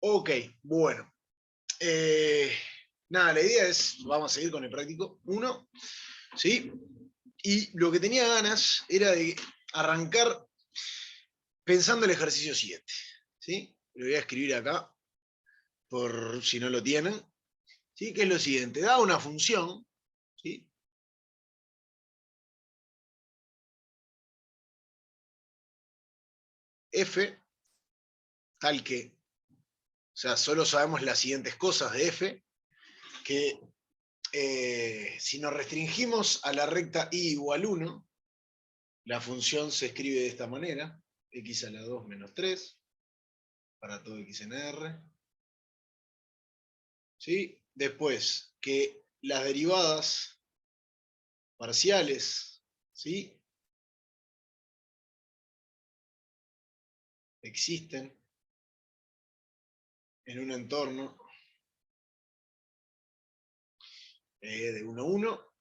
Ok, bueno. Nada, la idea es, vamos a seguir con el práctico 1, ¿sí? Y lo que tenía ganas era de arrancar pensando el ejercicio 7, ¿sí? Lo voy a escribir acá, por si no lo tienen, ¿sí? Que es lo siguiente, da una función, ¿sí? F, tal que, o sea, solo sabemos las siguientes cosas de F, que si nos restringimos a la recta y igual 1, la función se escribe de esta manera, x a la 2 menos 3, para todo x en R. ¿Sí? Después, que las derivadas parciales, ¿sí? Existen en un entorno de 1 a 1,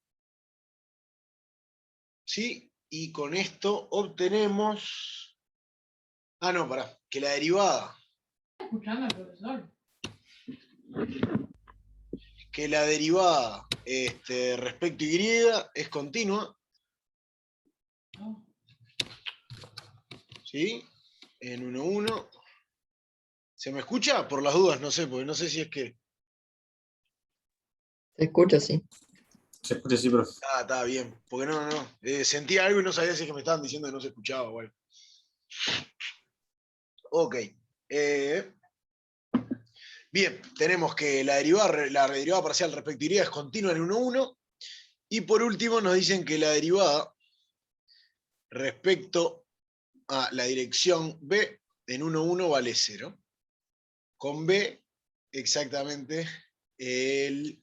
¿sí? Y con esto obtenemos... Ah, no, pará, que la derivada... Escuchando al profesor. Que la derivada respecto a y es continua, No. ¿sí? En 1 a 1. ¿Se me escucha? Por las dudas, no sé, porque no sé si es que... Se escucha, sí. Se escucha así, profe. Ah, está bien. Porque no. Sentía algo y no sabía si es que me estaban diciendo que no se escuchaba o algo. Ok. Bien, tenemos que la derivada parcial respecto a y es continua en 1, 1. Y por último nos dicen que la derivada respecto a la dirección b en 1, 1 vale 0. Con b exactamente el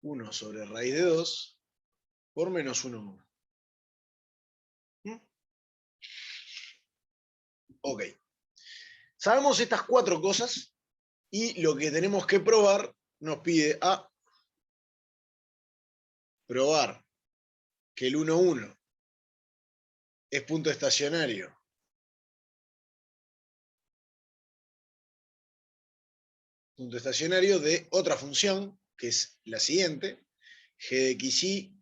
1 sobre raíz de 2 por menos 1, 1. Ok. Sabemos estas 4 cosas y lo que tenemos que probar nos pide a probar que el 1, 1 es punto estacionario de otra función, que es la siguiente, g de xy,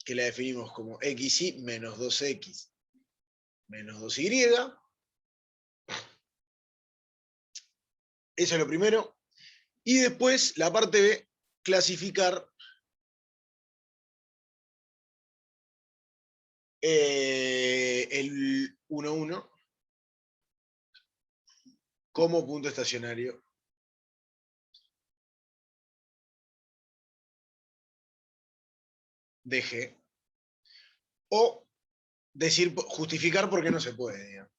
que la definimos como xy menos 2x menos 2y. Eso es lo primero. Y después, la parte B, clasificar el 1, 1 como punto estacionario de G. O justificar por qué no se puede, digamos.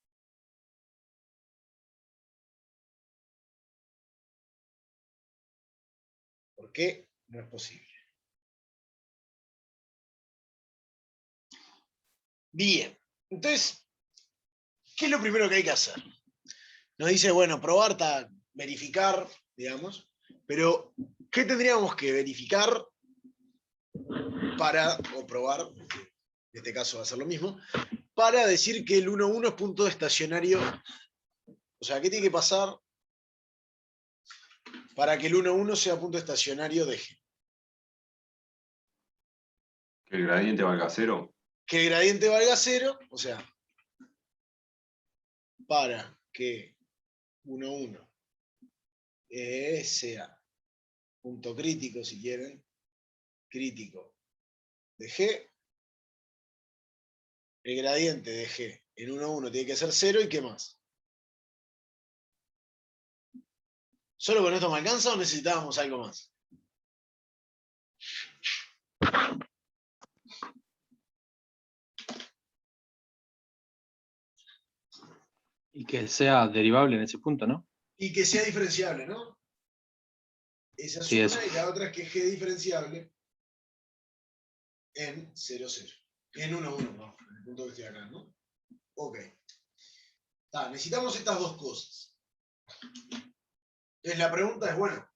¿Por qué no es posible? Bien. Entonces, ¿qué es lo primero que hay que hacer? Nos dice, bueno, probar, verificar, digamos, pero ¿qué tendríamos que verificar o probar, en este caso va a ser lo mismo, para decir que el 1, 1 es punto estacionario? O sea, ¿qué tiene que pasar para que el 1, 1 sea punto estacionario de G? Que el gradiente valga 0. Que el gradiente valga 0, o sea, para que 1, 1 sea punto crítico, si quieren, crítico de G, el gradiente de G en 1, 1 tiene que ser 0, ¿y qué más? ¿Solo con esto me alcanza o necesitábamos algo más? Y que sea derivable en ese punto, ¿no? Y que sea diferenciable, ¿no? Esa es Sí, una, eso. y la otra es que G diferenciable en 0, 0. En 1, 1, no, en el punto que estoy acá, ¿no? Ok. Necesitamos estas dos cosas. Entonces la pregunta es, bueno,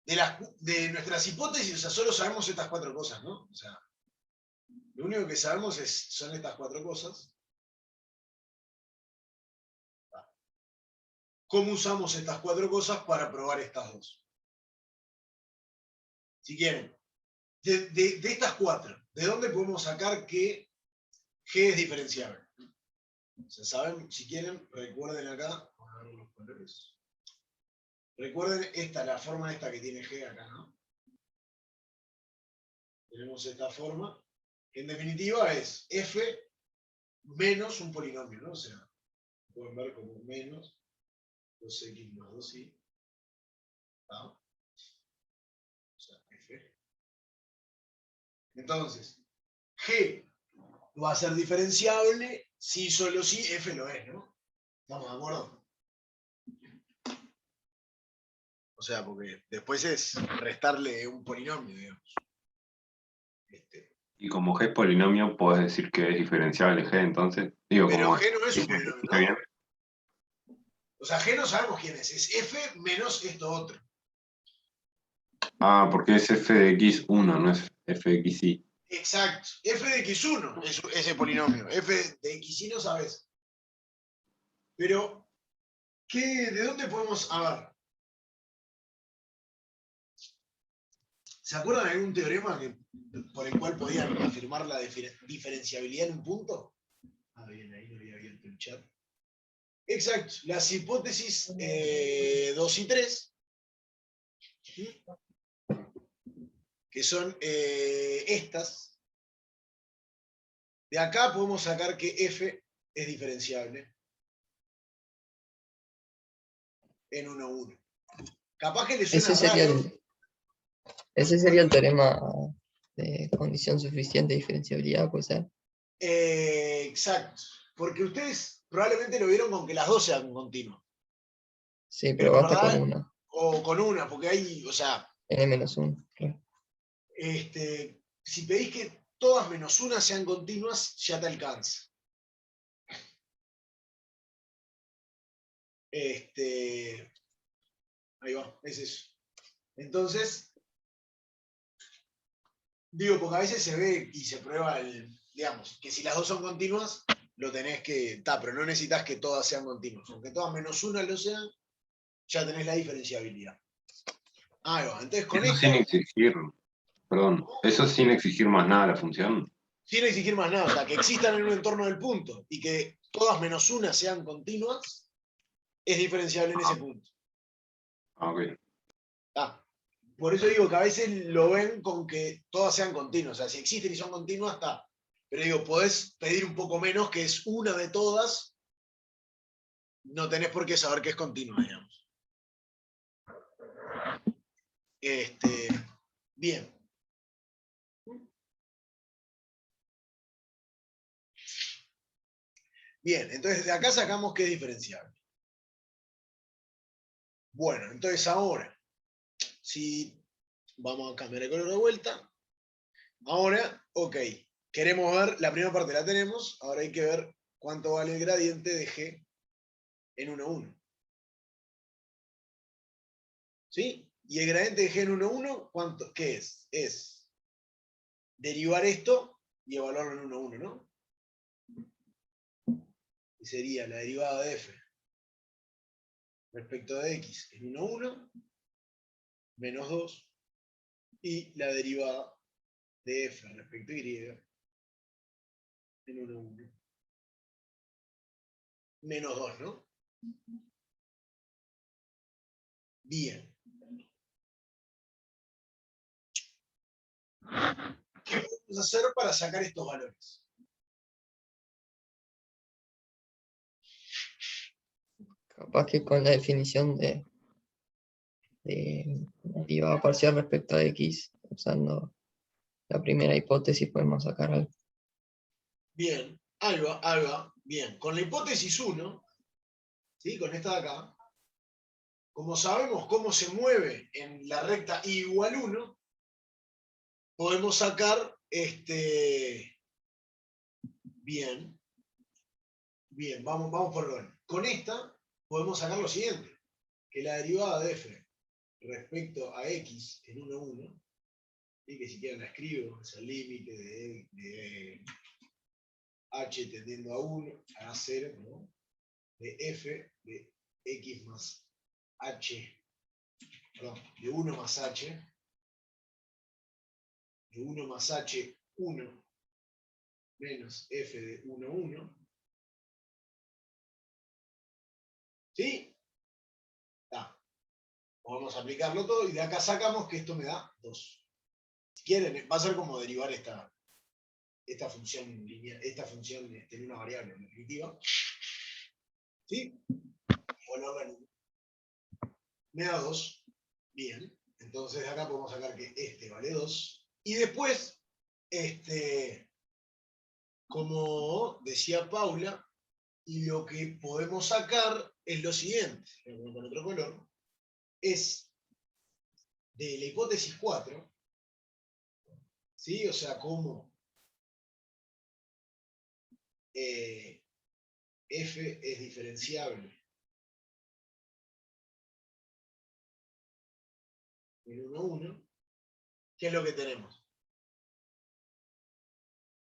de nuestras hipótesis, o sea, solo sabemos estas 4 cosas, ¿no? O sea, lo único que sabemos son estas 4 cosas. cómo usamos estas 4 cosas para probar estas 2. Si quieren, de estas 4, ¿de dónde podemos sacar que G es diferenciable? O sea, saben, si quieren, recuerden acá, vamos a ver los colores. Recuerden la forma esta que tiene G acá, ¿no? Tenemos esta forma, que en definitiva es F menos un polinomio, ¿no? O sea, pueden ver como menos 2x más 2y. ¿Ah? O sea, F. Entonces, G va a ser diferenciable si solo si F lo es, ¿no? ¿Estamos de acuerdo? O sea, porque después es restarle un polinomio, digamos. Y como G es polinomio, podés decir que es diferenciable G, entonces. Digo, Pero como. G no es un polinomio, ¿Está ¿no? bien? O sea, G no sabemos quién es F menos esto otro. Ah, porque es f de x1, no es f de xy. Exacto. F de x1 es ese polinomio. F de xy no sabes. Pero, ¿de dónde podemos hablar? ¿Se acuerdan de algún teorema por el cual podían afirmar la diferenciabilidad en un punto? Ah, bien, ahí no había abierto el chat. Exacto, las hipótesis 2 y 3, que son estas. De acá podemos sacar que F es diferenciable en 1,1. Capaz que le suena raro. Ese sería el teorema de condición suficiente de diferenciabilidad, puede ser. Exacto, porque ustedes probablemente lo vieron con que las dos sean continuas. Sí, Pero pero en basta verdad, con una. o con una, porque hay, o sea, N-1, claro. Si pedís que todas menos una sean continuas, ya te alcanza. Ahí va, es eso. Entonces, digo, porque a veces se ve y se prueba digamos, que si las dos son continuas, lo tenés que, pero no necesitas que todas sean continuas. Aunque todas menos una lo sean, ya tenés la diferenciabilidad. Ahí va, entonces con Eso esto, sin exigir, perdón, eso sin exigir más nada a la función. sin exigir más nada, o sea, que existan en un entorno del punto y que todas menos una sean continuas, es diferenciable en ese punto. Ah, ok. Por eso digo que a veces lo ven con que todas sean continuas. O sea, si existen y son continuas, está. Pero digo, podés pedir un poco menos, que es una de todas. No tenés por qué saber que es continua, digamos. Bien. Bien, entonces de acá sacamos que es diferenciable. Bueno, entonces ahora, si vamos a cambiar el color de vuelta. Ahora, ok, queremos ver, la primera parte la tenemos, ahora hay que ver cuánto vale el gradiente de G en 1,1. ¿Sí? Y el gradiente de G en 1,1, ¿cuánto? ¿Qué es? Es derivar esto y evaluarlo en 1,1, ¿no? Y sería la derivada de F respecto de X en 1,1 menos 2 y la derivada de F respecto a Y en 1,1 menos 2, ¿no? Bien. ¿Qué podemos hacer para sacar estos valores? Capaz que con la definición de derivada parcial respecto a X, usando la primera hipótesis, podemos sacar algo. Bien, ahí va, bien. Con la hipótesis 1, ¿sí? Con esta de acá, como sabemos cómo se mueve en la recta y igual 1, podemos sacar bien, vamos por orden. Con esta podemos sacar lo siguiente, que la derivada de f respecto a x en 1,1, y que si quieren la escribo, es el límite de h tendiendo a 1, a 0, ¿no? De f de x más h, perdón, de 1 más h, de 1 más h, 1, menos f de 1, 1. ¿Sí? Está. Vamos a aplicarlo todo y de acá sacamos que esto me da 2. Si quieren, va a ser como derivar esta función lineal, en una variable en definitiva. ¿Sí? Volverla en 1. Me da 2. Bien. Entonces de acá podemos sacar que este vale 2. Y después, como decía Paula, y lo que podemos sacar es lo siguiente, con otro color, es de la hipótesis 4, ¿sí? O sea, como f es diferenciable en 1, 1, ¿qué es lo que tenemos?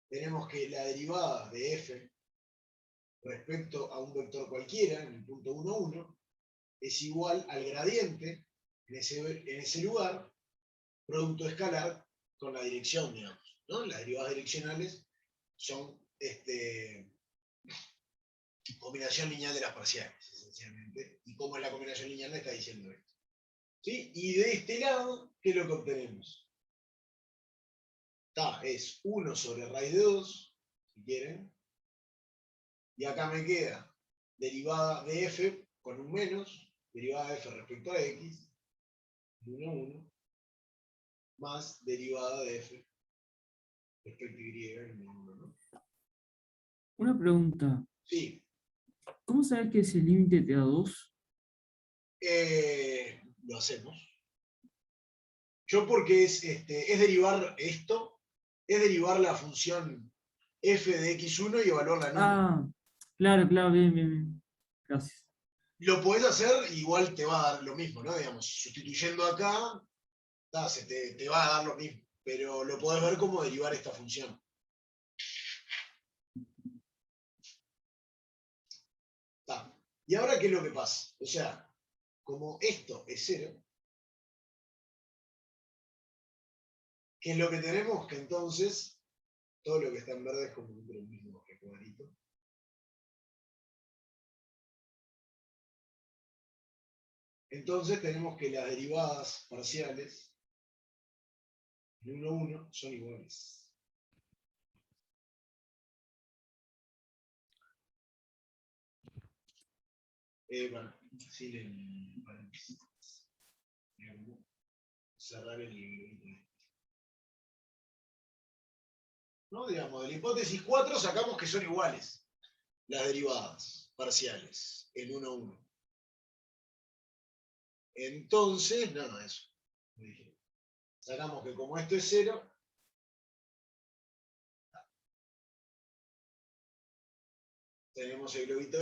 Tenemos que la derivada de f respecto a un vector cualquiera, en el punto 1, 1, es igual al gradiente en ese lugar, producto escalar con la dirección, digamos, ¿no? Las derivadas direccionales son combinación lineal de las parciales, esencialmente. ¿Y cómo es la combinación lineal? Me está diciendo esto. ¿Sí? Y de este lado, ¿qué es lo que obtenemos? Es 1 sobre raíz de 2, si quieren. Y acá me queda derivada de f con un menos, derivada de f respecto a x, 1, 1, más derivada de f respecto a y, 1, 1, ¿no? Una pregunta. Sí. ¿Cómo sabes que ese límite te da 2? Lo hacemos. Yo porque es derivar esto, es derivar la función f de x1 y evaluarla en 1. Ah, claro, bien, bien. Gracias. Lo podés hacer, igual te va a dar lo mismo, ¿no? Digamos, sustituyendo acá, te va a dar lo mismo, pero lo podés ver como derivar esta función. ¿Y ahora qué es lo que pasa? O sea, como esto es 0, ¿qué es lo que tenemos? Que entonces todo lo que está en verde es como un mismo cuadrito. Entonces tenemos que las derivadas parciales de 1, 1 son iguales. Bueno, sin el paréntesis. Cerrar el libro. ¿No? Digamos, de la hipótesis 4 sacamos que son iguales las derivadas parciales en 1, 1. Entonces, nada de eso. Sacamos que como esto es 0, tenemos el globito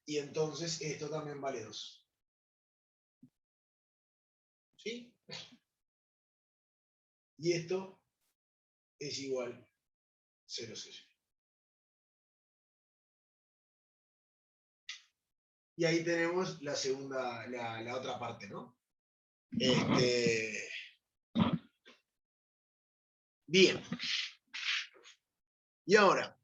y entonces esto también vale 2. ¿Sí? Y esto es igual 0, 0. Y ahí tenemos la segunda, la otra parte, ¿no? Bien. Y ahora,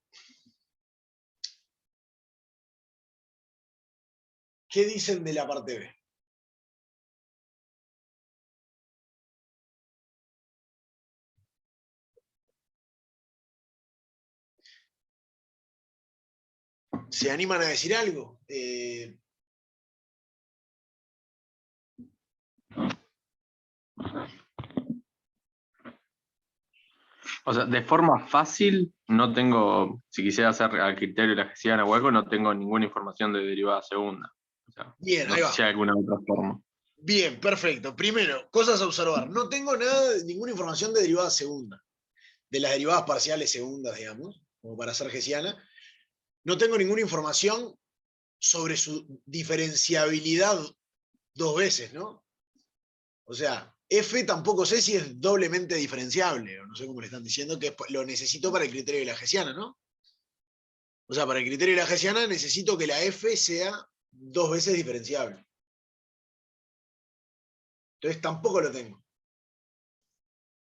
¿qué dicen de la parte B? ¿Se animan a decir algo? O sea, de forma fácil, no tengo, si quisiera hacer al criterio de la hessiana o algo, no tengo ninguna información de derivada segunda. O sea, Bien, no ahí sé va. si hay alguna otra forma. Bien, perfecto. Primero, cosas a observar. No tengo ninguna información de derivada segunda. De las derivadas parciales segundas, digamos, como para ser hessiana. No tengo ninguna información sobre su diferenciabilidad 2 veces, ¿no? O sea, f tampoco sé si es doblemente diferenciable, o no sé cómo le están diciendo, que lo necesito para el criterio de la hessiana, ¿no? O sea, para el criterio de la hessiana necesito que la f sea 2 veces diferenciable. Entonces tampoco lo tengo.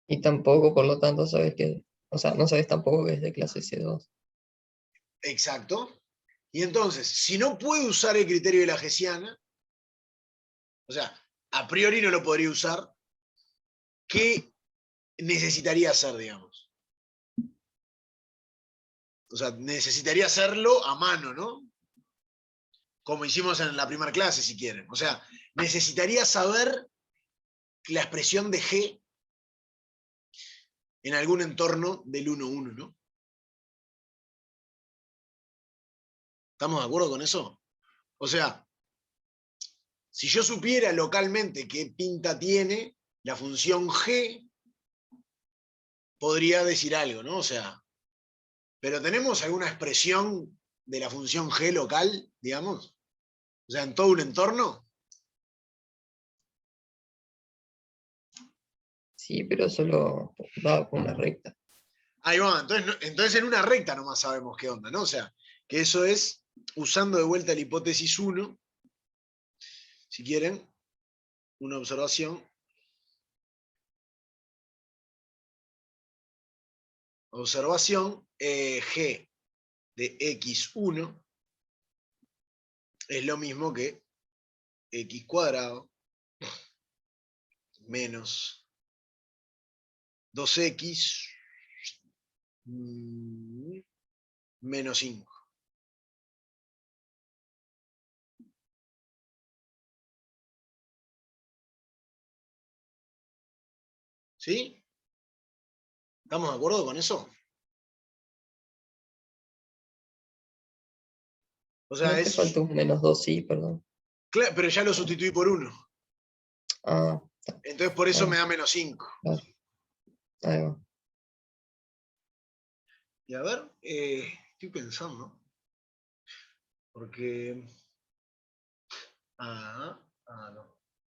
Y tampoco, por lo tanto, sabes que, o sea, no sabes tampoco que es de clase C2. Exacto. Y entonces, si no puedo usar el criterio de la hessiana, o sea, a priori no lo podría usar, ¿qué necesitaría hacer, digamos? O sea, necesitaría hacerlo a mano, ¿no? Como hicimos en la primera clase, si quieren. O sea, necesitaría saber la expresión de G en algún entorno del 1,1, ¿no? ¿Estamos de acuerdo con eso? O sea, si yo supiera localmente qué pinta tiene la función G, podría decir algo, ¿no? O sea, pero ¿tenemos alguna expresión de la función G local, digamos? O sea, en todo un entorno. Sí, pero solo dado con una recta. Ahí va, entonces en una recta nomás sabemos qué onda, ¿no? O sea, que eso es, usando de vuelta la hipótesis 1, si quieren, una observación. Observación, G de x1 es lo mismo que x cuadrado menos 2x menos 5. ¿Sí? ¿Estamos de acuerdo con eso? O sea, No te falta un menos 2, sí, perdón. Claro, pero ya lo sustituí por 1. Ah, Entonces por eso Ah. me da menos 5. claro. Ahí va. Y a ver, estoy pensando. Porque... no.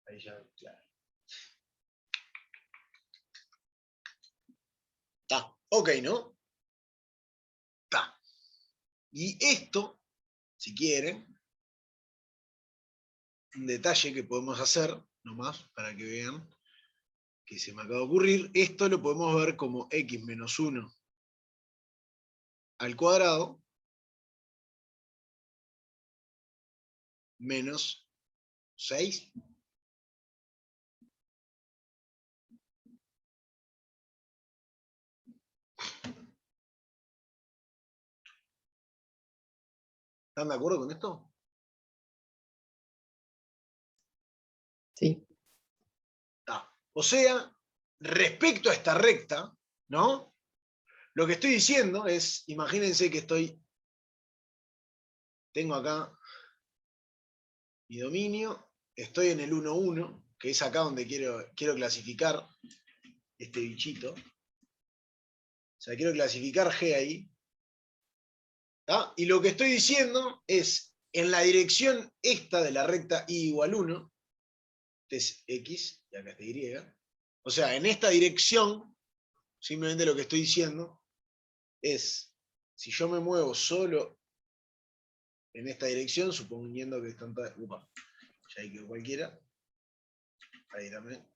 Ahí ya, claro. Está, ok, ¿no? Está. Y esto, si quieren, un detalle que podemos hacer, nomás, para que vean que se me acaba de ocurrir, esto lo podemos ver como x menos 1 al cuadrado menos 6. ¿Están de acuerdo con esto? Sí. Está. O sea, respecto a esta recta, ¿no? Lo que estoy diciendo es, imagínense que tengo acá mi dominio, estoy en el 1,1, que es acá donde quiero clasificar este bichito. O sea, quiero clasificar G ahí. ¿Tá? Y lo que estoy diciendo es, en la dirección esta de la recta y igual 1, este es X, y acá está Y. O sea, en esta dirección, simplemente lo que estoy diciendo es, si yo me muevo solo en esta dirección, suponiendo que están todas... ya ahí quedó cualquiera. Ahí también.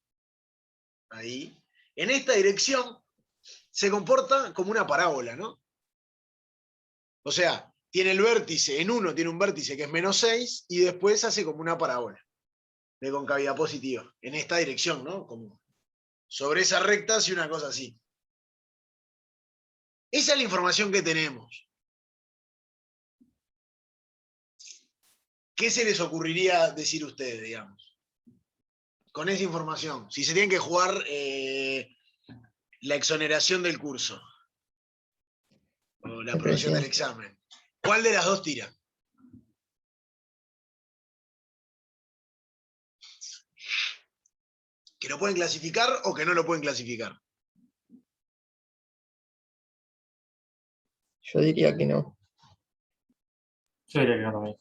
Ahí. En esta dirección se comporta como una parábola, ¿no? O sea, tiene el vértice, en uno tiene un vértice que es menos 6 y después hace como una parábola de concavidad positiva. En esta dirección, ¿no? Como sobre esa recta hace una cosa así. Esa es la información que tenemos. ¿Qué se les ocurriría decir ustedes, digamos? Con esa información. Si se tienen que jugar la exoneración del curso. O la aprobación del examen. ¿Cuál de las dos tira? ¿Que lo pueden clasificar o que no lo pueden clasificar? Yo diría que no. Yo diría que no también.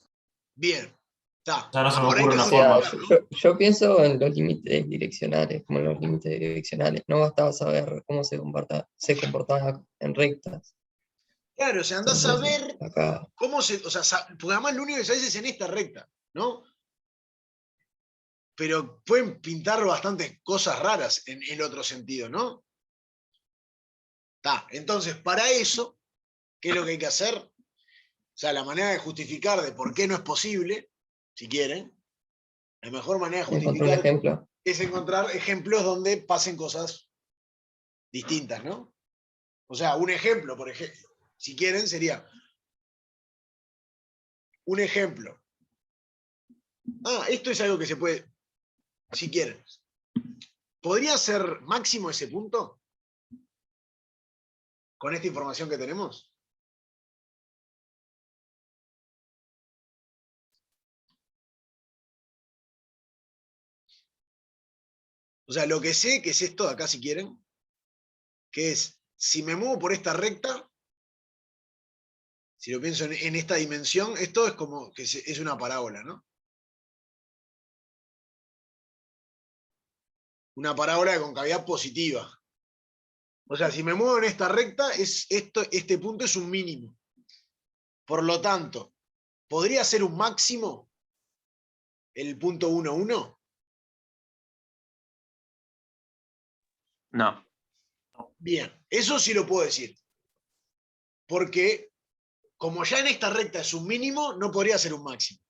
Bien. Está. O sea, no se me Por ahí ocurre te una O sea, juegan, forma. ¿no? yo pienso en los límites direccionales, como en los límites direccionales. No bastaba saber cómo se comportaba en rectas. Claro, o sea, andás a Entonces, ver acá, cómo se. O sea, porque además lo único que sabes es en esta recta. ¿no? Pero pueden pintar bastantes cosas raras en el otro sentido, ¿no? Entonces, para eso, ¿qué es lo que hay que hacer? O sea, la manera de justificar de por qué no es posible, si quieren, la mejor manera de Encontré un justificar ejemplo. es encontrar ejemplos donde pasen cosas distintas, ¿no? O sea, un ejemplo, por ejemplo, si quieren, sería un ejemplo. Esto es algo que se puede, si quieren. ¿Podría ser máximo ese punto? Con esta información que tenemos. O sea, lo que sé, que es esto de acá, si quieren, que es, si me muevo por esta recta, si lo pienso en esta dimensión, esto es como que es una parábola, ¿no? Una parábola de concavidad positiva. O sea, si me muevo en esta recta, este punto es un mínimo. Por lo tanto, ¿podría ser un máximo el punto 1, 1? No. Bien, eso sí lo puedo decir. Porque como ya en esta recta es un mínimo, no podría ser un máximo.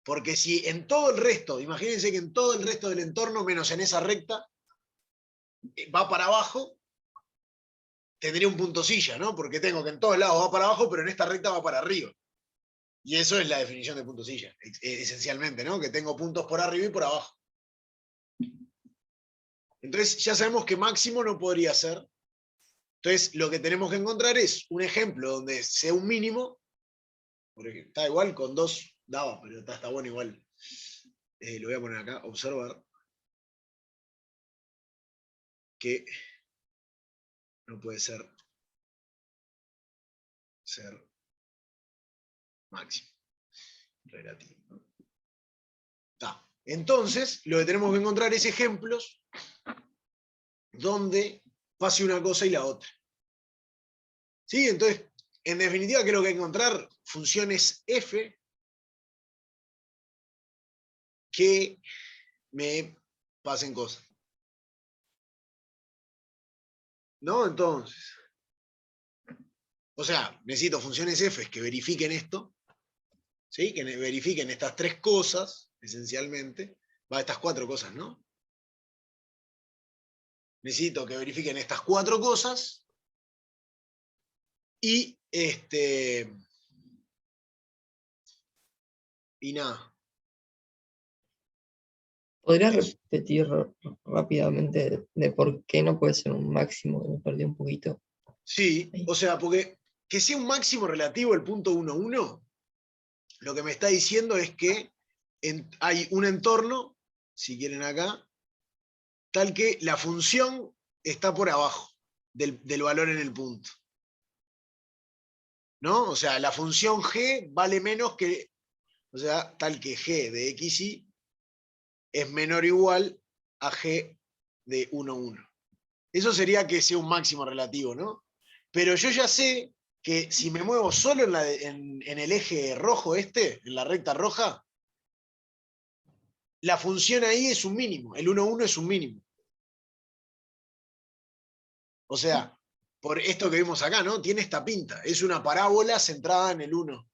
Porque si en todo el resto, imagínense que en todo el resto del entorno, menos en esa recta, va para abajo, tendría un punto silla, ¿no? Porque tengo que en todos lados va para abajo, pero en esta recta va para arriba. Y eso es la definición de punto silla, esencialmente, ¿no? Que tengo puntos por arriba y por abajo. Entonces ya sabemos que máximo no podría ser. Entonces lo que tenemos que encontrar es un ejemplo donde sea un mínimo, porque está igual con 2 daba, pero está bueno igual. Lo voy a poner acá, observar que no puede ser máximo relativo, ¿no? Entonces, lo que tenemos que encontrar es ejemplos donde pase una cosa y la otra. ¿Sí? Entonces, en definitiva, ¿qué es lo que hay que encontrar? Funciones f que me pasen cosas. ¿No? Entonces, o sea, necesito funciones f que verifiquen esto, ¿sí? Que verifiquen estas 3 cosas, esencialmente. Estas 4 cosas, ¿no? Necesito que verifiquen estas 4 cosas y nada. ¿Podrías repetir rápidamente de por qué no puede ser un máximo? Me perdí un poquito. Sí, o sea, porque que sea un máximo relativo el punto 1, 1, lo que me está diciendo es que hay un entorno, si quieren acá, tal que la función está por abajo del valor en el punto. ¿No? O sea, la función g vale menos que, o sea, tal que g de xy es menor o igual a g de 1, 1. Eso sería que sea un máximo relativo, ¿no? Pero yo ya sé que si me muevo solo en el eje rojo en la recta roja, la función ahí es un mínimo, el 1, 1 es un mínimo. O sea, por esto que vimos acá, ¿no? Tiene esta pinta, es una parábola centrada en el 1.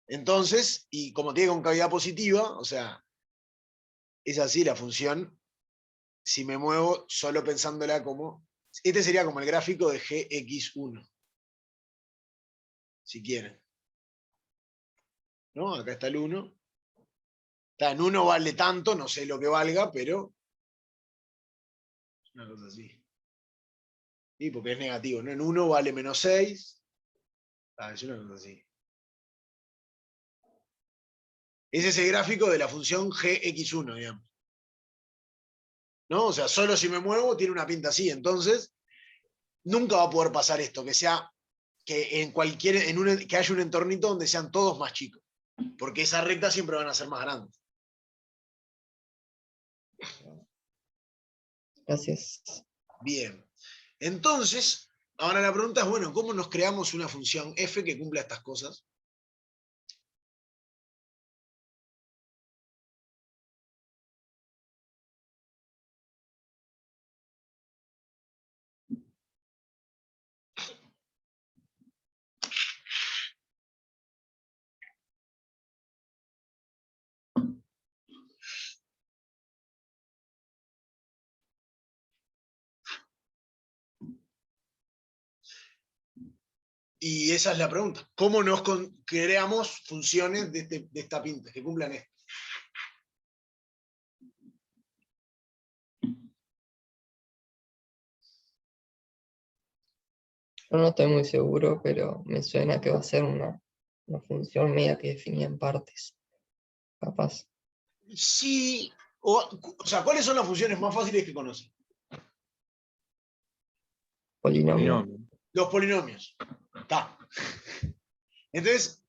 Entonces, y como tiene concavidad positiva, o sea, es así la función, si me muevo solo pensándola como, este sería como el gráfico de gx1, si quieren. ¿No? Acá está el 1. En 1 vale tanto, no sé lo que valga, pero una cosa así. Sí, porque es negativo, ¿no? En 1 vale menos 6. Es una cosa así. Ese es el gráfico de la función gx1, digamos. ¿No? O sea, solo si me muevo tiene una pinta así. Entonces, nunca va a poder pasar esto, que sea que que haya un entornito donde sean todos más chicos. Porque esas rectas siempre van a ser más grandes. Gracias. Bien. Entonces, ahora la pregunta es, bueno, ¿cómo nos creamos una función f que cumpla estas cosas? Y esa es la pregunta. ¿Cómo nos creamos funciones de esta pinta, que cumplan esto? Yo no estoy muy seguro, pero me suena que va a ser una función media que definía en partes. Capaz. Sí, o sea, ¿cuáles son las funciones más fáciles que conocen? Polinomio. Polinomio. Los polinomios. Está. Entonces,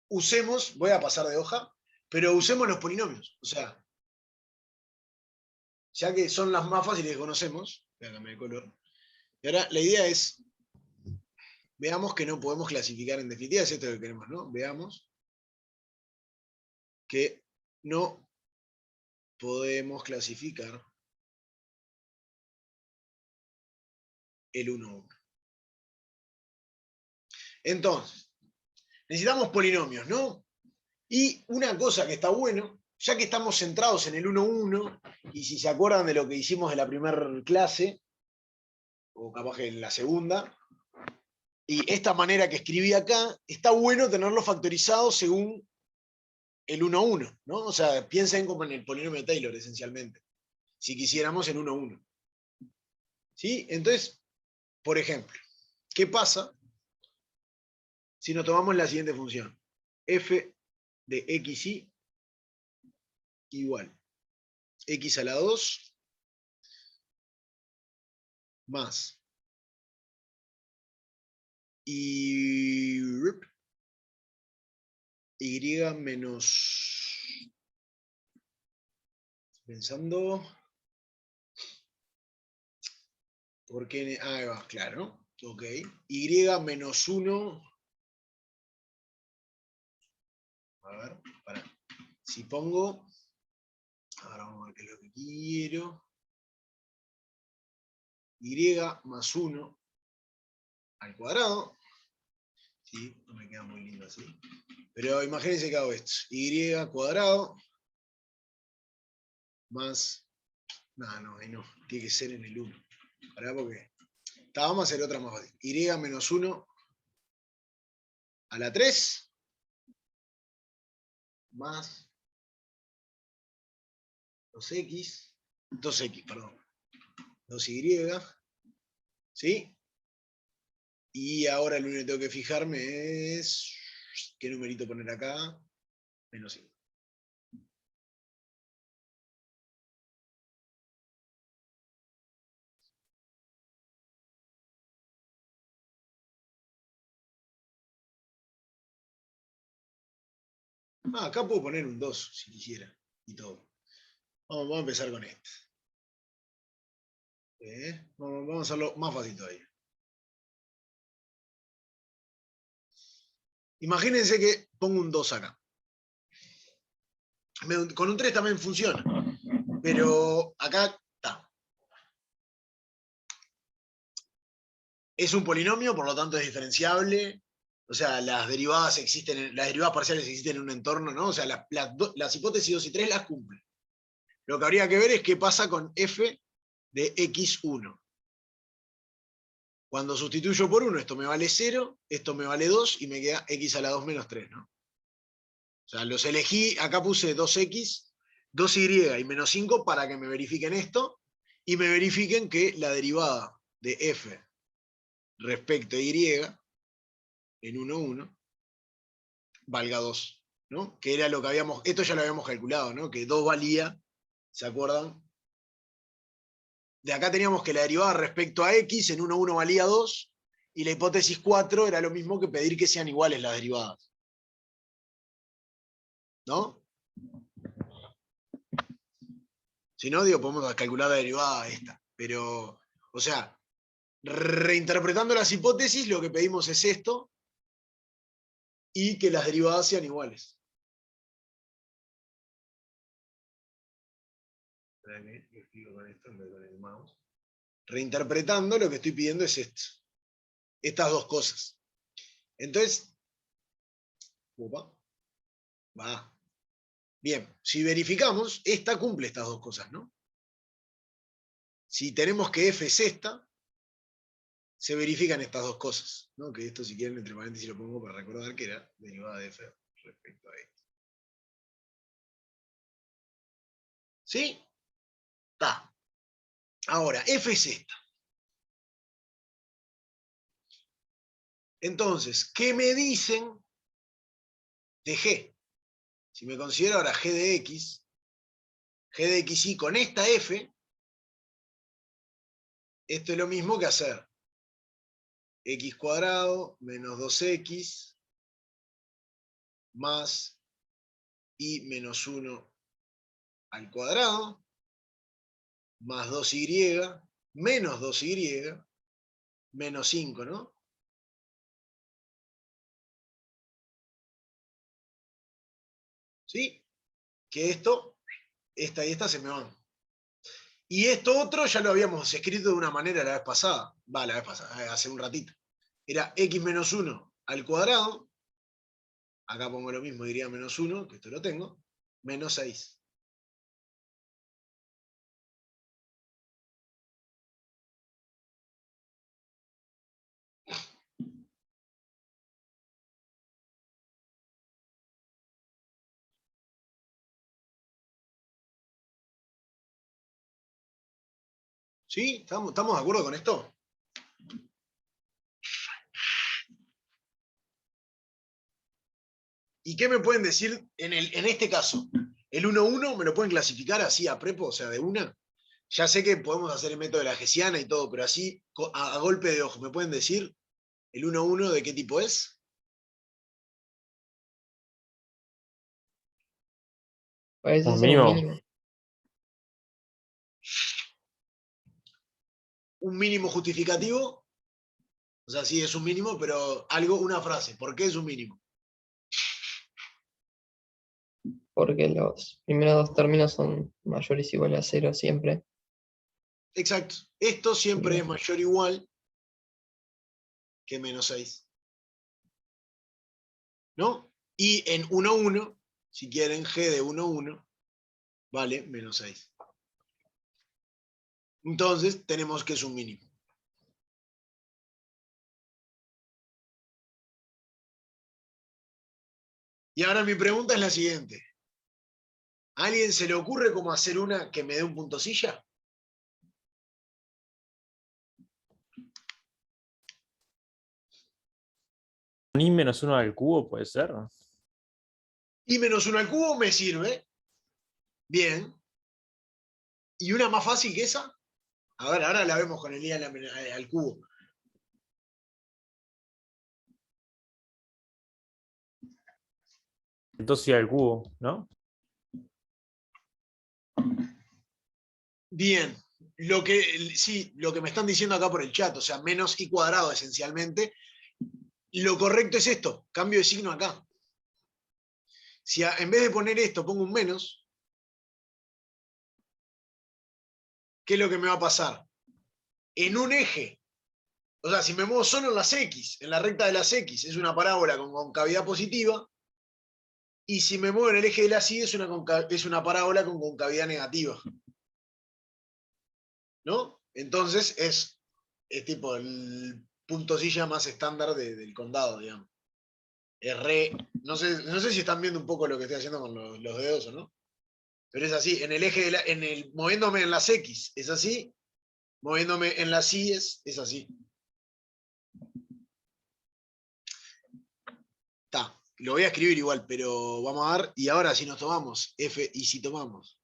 usemos, voy a pasar de hoja, pero usemos los polinomios. O sea, ya que son las más fáciles que conocemos, voy a cambiar de color. Y ahora la idea es, veamos que no podemos clasificar en definitiva, es esto lo que queremos, ¿no? Veamos que no podemos clasificar el 1-1. Entonces, necesitamos polinomios, ¿no? Y una cosa que está bueno, ya que estamos centrados en el 1-1, y si se acuerdan de lo que hicimos en la primera clase, o capaz que en la segunda, y esta manera que escribí acá, está bueno tenerlo factorizado según el 1-1, ¿no? O sea, piensen como en el polinomio de Taylor, esencialmente, si quisiéramos en 1-1. ¿Sí? Entonces, por ejemplo, ¿qué pasa si nos tomamos la siguiente función? F de xy igual x a la 2 más y menos, pensando, ¿por qué? Ahí va, claro, ok, y menos 1, a ver, para, si pongo, ahora vamos a ver qué es lo que quiero, y más 1 al cuadrado, ¿sí? No me queda muy lindo así, pero imagínense que hago esto, y cuadrado más, no, ahí no, tiene que ser en el 1, ¿verdad? Porque vamos a hacer otra más fácil, y menos 1 a la 3 más 2x, perdón, 2y, ¿sí? Y ahora lo único que tengo que fijarme es, ¿qué numerito poner acá? Menos 5. Acá puedo poner un 2, si quisiera, y todo. Vamos a empezar con este. Vamos a hacerlo más fácil todavía. Imagínense que pongo un 2 acá. Con un 3 también funciona, pero acá está. Es un polinomio, por lo tanto es diferenciable. O sea, las derivadas parciales existen en un entorno, ¿no? O sea, las hipótesis 2 y 3 las cumplen. Lo que habría que ver es qué pasa con f de x1. Cuando sustituyo por 1, esto me vale 0, esto me vale 2 y me queda x a la 2 menos 3, ¿no? O sea, los elegí, acá puse 2x, 2y y menos 5 para que me verifiquen esto y me verifiquen que la derivada de f respecto a y en 1,1 valga 2, ¿no? Que era lo que habíamos, esto ya lo habíamos calculado, ¿no? Que 2 valía, ¿se acuerdan? De acá teníamos que la derivada respecto a x en 1,1 valía 2, y la hipótesis 4 era lo mismo que pedir que sean iguales las derivadas. ¿No? Si no, digo, podemos calcular la derivada esta. Pero, o sea, reinterpretando las hipótesis, lo que pedimos es esto, y que las derivadas sean iguales. Reinterpretando, lo que estoy pidiendo es esto. Estas dos cosas. Entonces, va. Bien, si verificamos, esta cumple estas dos cosas, ¿no? Si tenemos que f es esta, se verifican estas dos cosas, ¿no? Que esto, si quieren, entre paréntesis lo pongo para recordar que era derivada de f respecto a x. ¿Sí? Está. Ahora, f es esta. Entonces, ¿qué me dicen de g? Si me considero ahora g de xy con esta f, esto es lo mismo que hacer x cuadrado menos 2x más y menos 1 al cuadrado más 2y menos 2y menos 5, ¿no? ¿Sí? Que esto, esta y esta se me van. Y esto otro ya lo habíamos escrito de una manera la vez pasada. Va, la vez pasada, hace un ratito. Era x menos 1 al cuadrado. Acá pongo lo mismo, diría menos 1, que esto lo tengo. Menos 6. ¿Sí? ¿Estamos de acuerdo con esto? ¿Y qué me pueden decir en este caso? El 1-1 me lo pueden clasificar así a prepo, o sea, de una. Ya sé que podemos hacer el método de la hessiana y todo, pero así, a golpe de ojo, ¿me pueden decir el 1-1 de qué tipo es? Parece Un ser un mínimo. mínimo. Un mínimo justificativo. O sea, sí es un mínimo, pero una frase. ¿Por qué es un mínimo? Porque los primeros dos términos son mayores o iguales a 0 siempre. Exacto. Esto siempre es mayor o igual que menos 6. ¿No? Y en 1-1, si quieren, g de 1-1 vale menos 6. Entonces, tenemos que es un mínimo. Y ahora mi pregunta es la siguiente. ¿A alguien se le ocurre cómo hacer una que me dé un punto silla? Un i menos 1 al cubo puede ser. Y menos 1 al cubo me sirve. Bien. ¿Y una más fácil que esa? A ver, ahora la vemos con el i al cubo. Entonces i al cubo, ¿no? Bien. Sí, lo que me están diciendo acá por el chat, o sea, menos i cuadrado esencialmente. Lo correcto es esto, cambio de signo acá. Si en vez de poner esto pongo un menos, ¿qué es lo que me va a pasar? En un eje, o sea, si me muevo solo en las X, en la recta de las X, es una parábola con concavidad positiva, y si me muevo en el eje de las Y, es una parábola con concavidad negativa. ¿No? Entonces es tipo el punto silla más estándar del condado, digamos. No sé si están viendo un poco lo que estoy haciendo con los dedos o no. Pero es así, en el eje moviéndome en las X es así, moviéndome en las Y es así. Está, lo voy a escribir igual, pero vamos a ver, y ahora si nos tomamos F, y si tomamos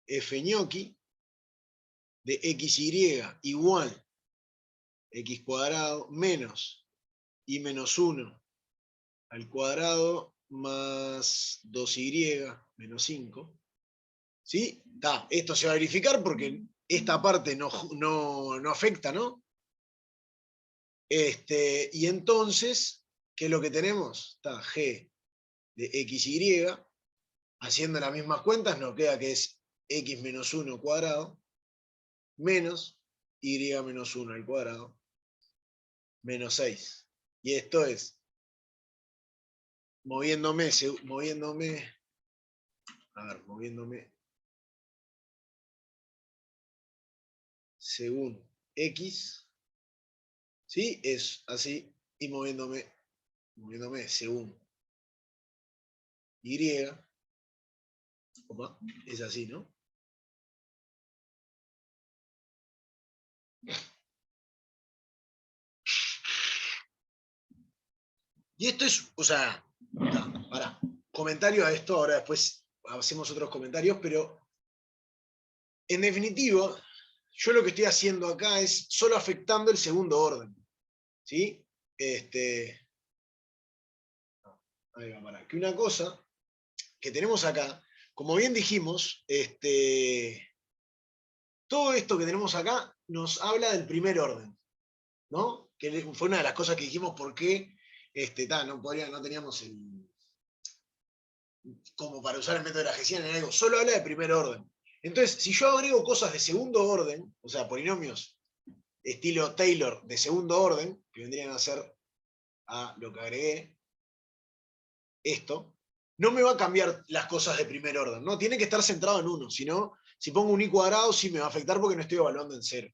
F ñoqui de XY igual X cuadrado menos y menos 1 al cuadrado más 2y menos 5. ¿Sí? Está. Esto se va a verificar porque esta parte no afecta, ¿no? Y entonces, ¿qué es lo que tenemos? Está g de xy, haciendo las mismas cuentas, nos queda que es x menos 1 cuadrado menos y menos 1 al cuadrado menos 6. Y esto es moviéndome, a ver, moviéndome según X, ¿sí? Es así, y moviéndome según Y. Opa, es así, ¿no? Y esto es, o sea, pará, comentario a esto, ahora después hacemos otros comentarios, pero en definitiva, yo lo que estoy haciendo acá es solo afectando el segundo orden, ¿sí? Ahí va, pará. Que una cosa que tenemos acá, como bien dijimos, todo esto que tenemos acá nos habla del primer orden, ¿no? Que fue una de las cosas que dijimos por qué no teníamos como para usar el método de la Hessiana en algo, solo habla de primer orden. Entonces, si yo agrego cosas de segundo orden, o sea, polinomios estilo Taylor de segundo orden, que vendrían a ser a lo que agregué, esto, no me va a cambiar las cosas de primer orden, ¿no? Tiene que estar centrado en uno, si no, si pongo un i cuadrado sí me va a afectar porque no estoy evaluando en cero.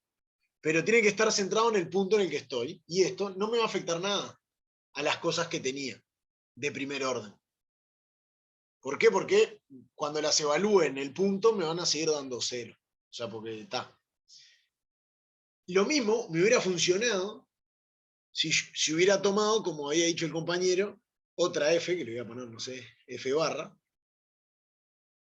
Pero tiene que estar centrado en el punto en el que estoy, y esto no me va a afectar nada a las cosas que tenía de primer orden. ¿Por qué? Porque cuando las evalúe en el punto me van a seguir dando cero. O sea, porque está. Lo mismo me hubiera funcionado si hubiera tomado, como había dicho el compañero, otra f, que le voy a poner, no sé, f barra,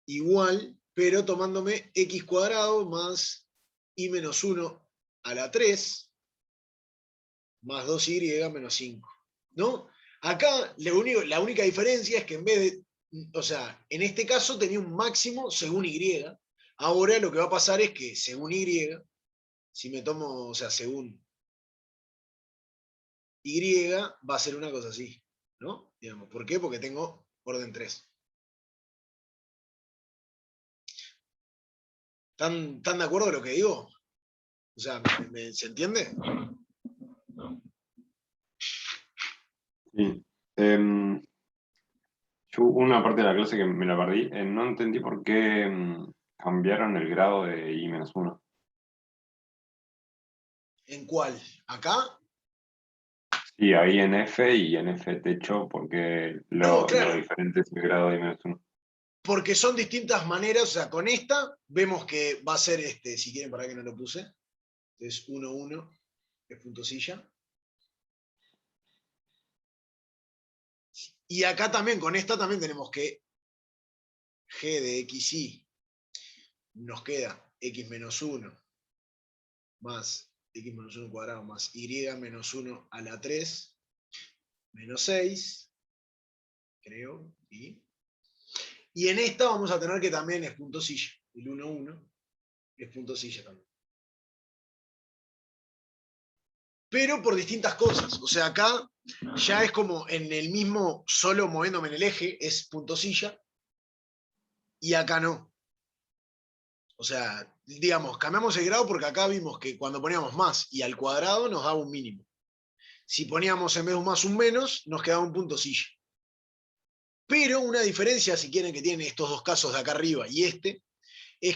igual, pero tomándome x cuadrado más i menos 1 a la 3, más 2y menos 5. ¿No? Acá la única diferencia es que en vez de, o sea, en este caso tenía un máximo según y. Ahora lo que va a pasar es que según y, si me tomo, o sea, según y, va a ser una cosa así, ¿no? Digamos, ¿por qué? Porque tengo orden 3. ¿Están de acuerdo con lo que digo? O sea, ¿se entiende? Sí. Yo hubo una parte de la clase que me la perdí. No entendí por qué cambiaron el grado de I-1. ¿En cuál? ¿Acá? Sí, ahí en F y en F techo, porque No, lo claro, diferente es el grado de I-1. porque son distintas maneras, o sea, con esta vemos que va a ser, si quieren, para que no lo puse, es 1, 1, es punto silla. Y acá también, con esta también tenemos que g de xy nos queda x menos 1 más x menos 1 cuadrado más y menos 1 a la 3 menos 6, creo, y en esta vamos a tener que también es punto silla, el 1, 1 es punto silla también. Pero por distintas cosas, o sea, acá ya es como en el mismo, solo moviéndome en el eje, es punto silla, y acá no. O sea, digamos, cambiamos el grado porque acá vimos que cuando poníamos más y al cuadrado nos daba un mínimo. Si poníamos en vez de un más un menos, nos quedaba un punto silla. Pero una diferencia, si quieren, que tienen estos dos casos de acá arriba y es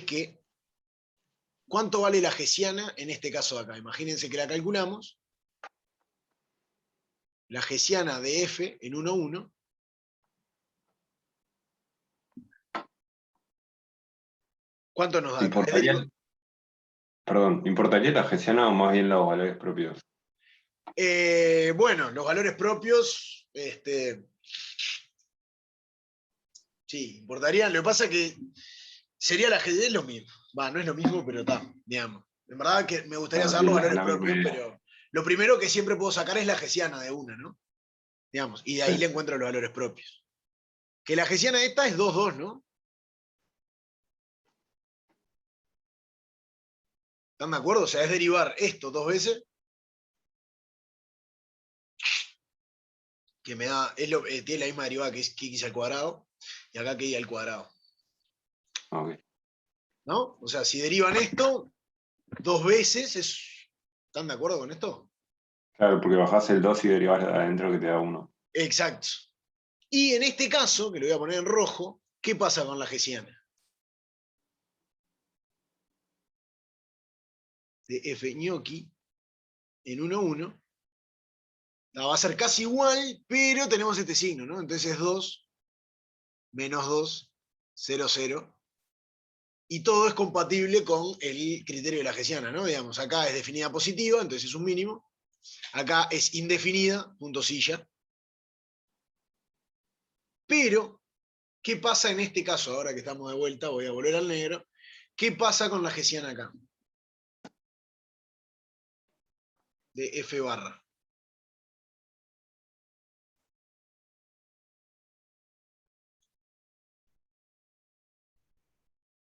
que ¿cuánto vale la hessiana en este caso de acá? Imagínense que la calculamos. La hessiana de f en 1, 1. ¿Cuánto nos da acá? ¿Importaría la hessiana o más bien los valores propios? Bueno, los valores propios, sí, importarían. Lo que pasa es que sería la GD lo mismo. Va, no es lo mismo, pero está, digamos. En verdad que me gustaría saber los valores propios, pero lo primero que siempre puedo sacar es la hessiana de una, ¿no? Digamos, y de ahí le encuentro los valores propios. Que la hessiana esta es 2, 2, ¿no? ¿Están de acuerdo? O sea, es derivar esto 2 veces. Que me da, tiene la misma derivada que es x al cuadrado, y acá que y al cuadrado. Okay. ¿No? O sea, si derivan esto 2 veces, ¿están de acuerdo con esto? Claro, porque bajás el 2 y derivás de adentro que te da 1. Exacto. Y en este caso, que lo voy a poner en rojo, ¿qué pasa con la hessiana? de f gnocchi en 1, 1. Va a ser casi igual, pero tenemos este signo, ¿no? Entonces es 2, menos 2, 0, 0. Y todo es compatible con el criterio de la hessiana, ¿no? Digamos, acá es definida positiva, entonces es un mínimo. Acá es indefinida, punto silla. Pero, ¿qué pasa en este caso? Ahora que estamos de vuelta, voy a volver al negro. ¿Qué pasa con la hessiana acá? De F barra.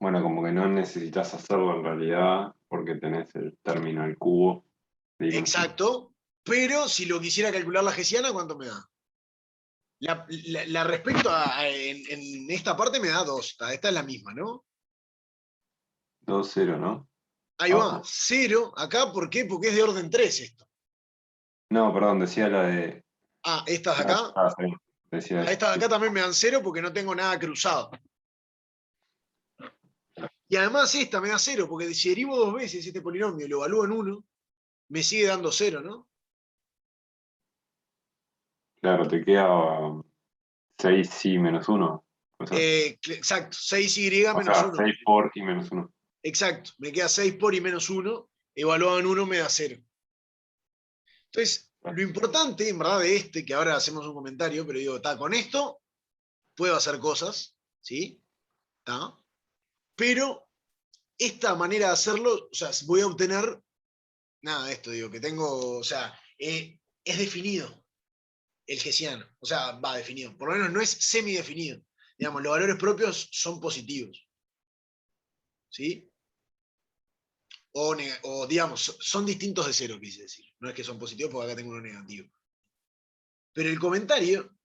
Bueno, como que no necesitas hacerlo en realidad porque tenés el término al cubo. de I-1. Exacto. Pero si lo quisiera calcular la hessiana, ¿cuánto me da? La respecto en esta parte me da 2. Esta es la misma, ¿no? 2, 0, ¿no? Ahí va. Abajo. 0 acá, ¿por qué? Porque es de orden 3 esto. No, perdón, decía la de. Ah, estas de acá. Sí, decía A eso. estas de acá también me dan 0 porque no tengo nada cruzado. Y además esta me da 0 porque si derivo 2 veces este polinomio y lo evalúo en 1, me sigue dando 0, ¿no? Claro, te queda 6 sí menos 1. Exacto, 6y O menos sea, 1. 6 por y menos 1. Exacto, me queda 6 por y menos 1, evaluado en 1 me da 0. Entonces, lo importante, en verdad, de este, que ahora hacemos un comentario, pero digo, con esto puedo hacer cosas, ¿sí? Pero esta manera de hacerlo, o sea, voy a obtener, nada de esto, digo, que tengo, o sea, es definido el hessiano, o sea, va definido, por lo menos no es semidefinido. Digamos, los valores propios son positivos, ¿sí? O digamos, son distintos de 0, quise decir. No es que son positivos porque acá tengo uno negativo. Pero el comentario,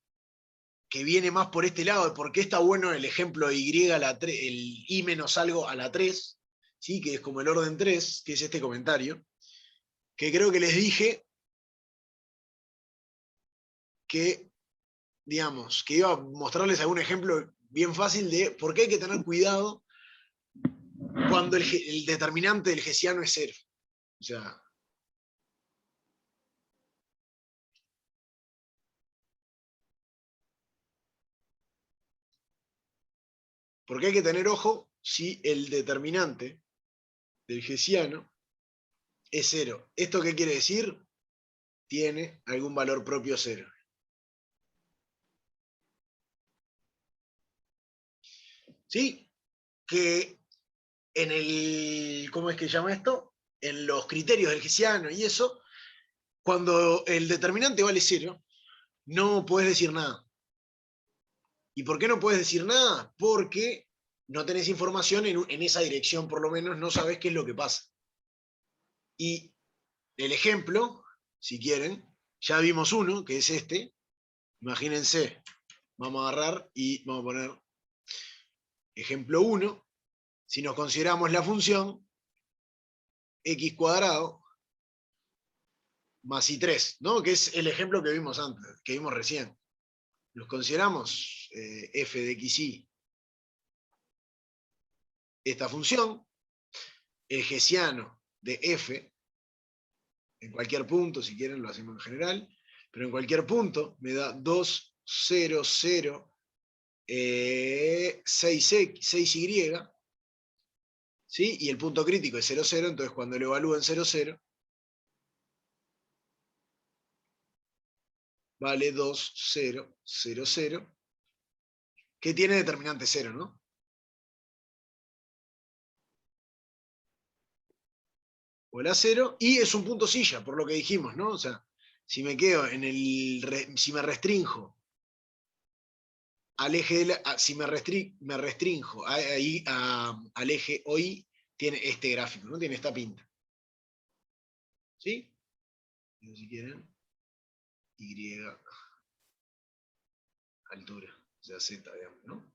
que viene más por este lado, de por qué está bueno el ejemplo de y a la 3, el i menos algo a la 3, ¿sí? Que es como el orden 3, que es este comentario, que creo que les dije que, digamos, que iba a mostrarles algún ejemplo bien fácil de por qué hay que tener cuidado cuando el determinante del hessiano es 0. O sea, porque hay que tener ojo si el determinante del hessiano es 0. ¿Esto qué quiere decir? Tiene algún valor propio 0. ¿Sí? Que en el, ¿cómo es que se llama esto? En los criterios del hessiano y eso, cuando el determinante vale 0, no puedes decir nada. ¿Y por qué no puedes decir nada? Porque no tenés información en esa dirección, por lo menos no sabés qué es lo que pasa. Y el ejemplo, si quieren, ya vimos uno, que es este. Imagínense, vamos a agarrar y vamos a poner ejemplo 1. Si nos consideramos la función x cuadrado más i3, ¿no? Que es el ejemplo que vimos antes, que vimos recién. Nos consideramos f de xy esta función, el hessiano de f, en cualquier punto, si quieren lo hacemos en general, pero en cualquier punto me da 2, 0, 0, 6y, ¿sí? Y el punto crítico es 0, 0, entonces cuando lo evalúo en 0, 0, vale 2, 0, 0, 0, que tiene determinante 0, ¿no? O la 0, y es un punto silla, por lo que dijimos, ¿no? O sea, si me quedo en el, si me restrinjo al eje de la, si me restrinjo al eje OI, tiene este gráfico, ¿no? Tiene esta pinta. ¿Sí? Pero si quieren, Y altura, o sea, Z, digamos, ¿no?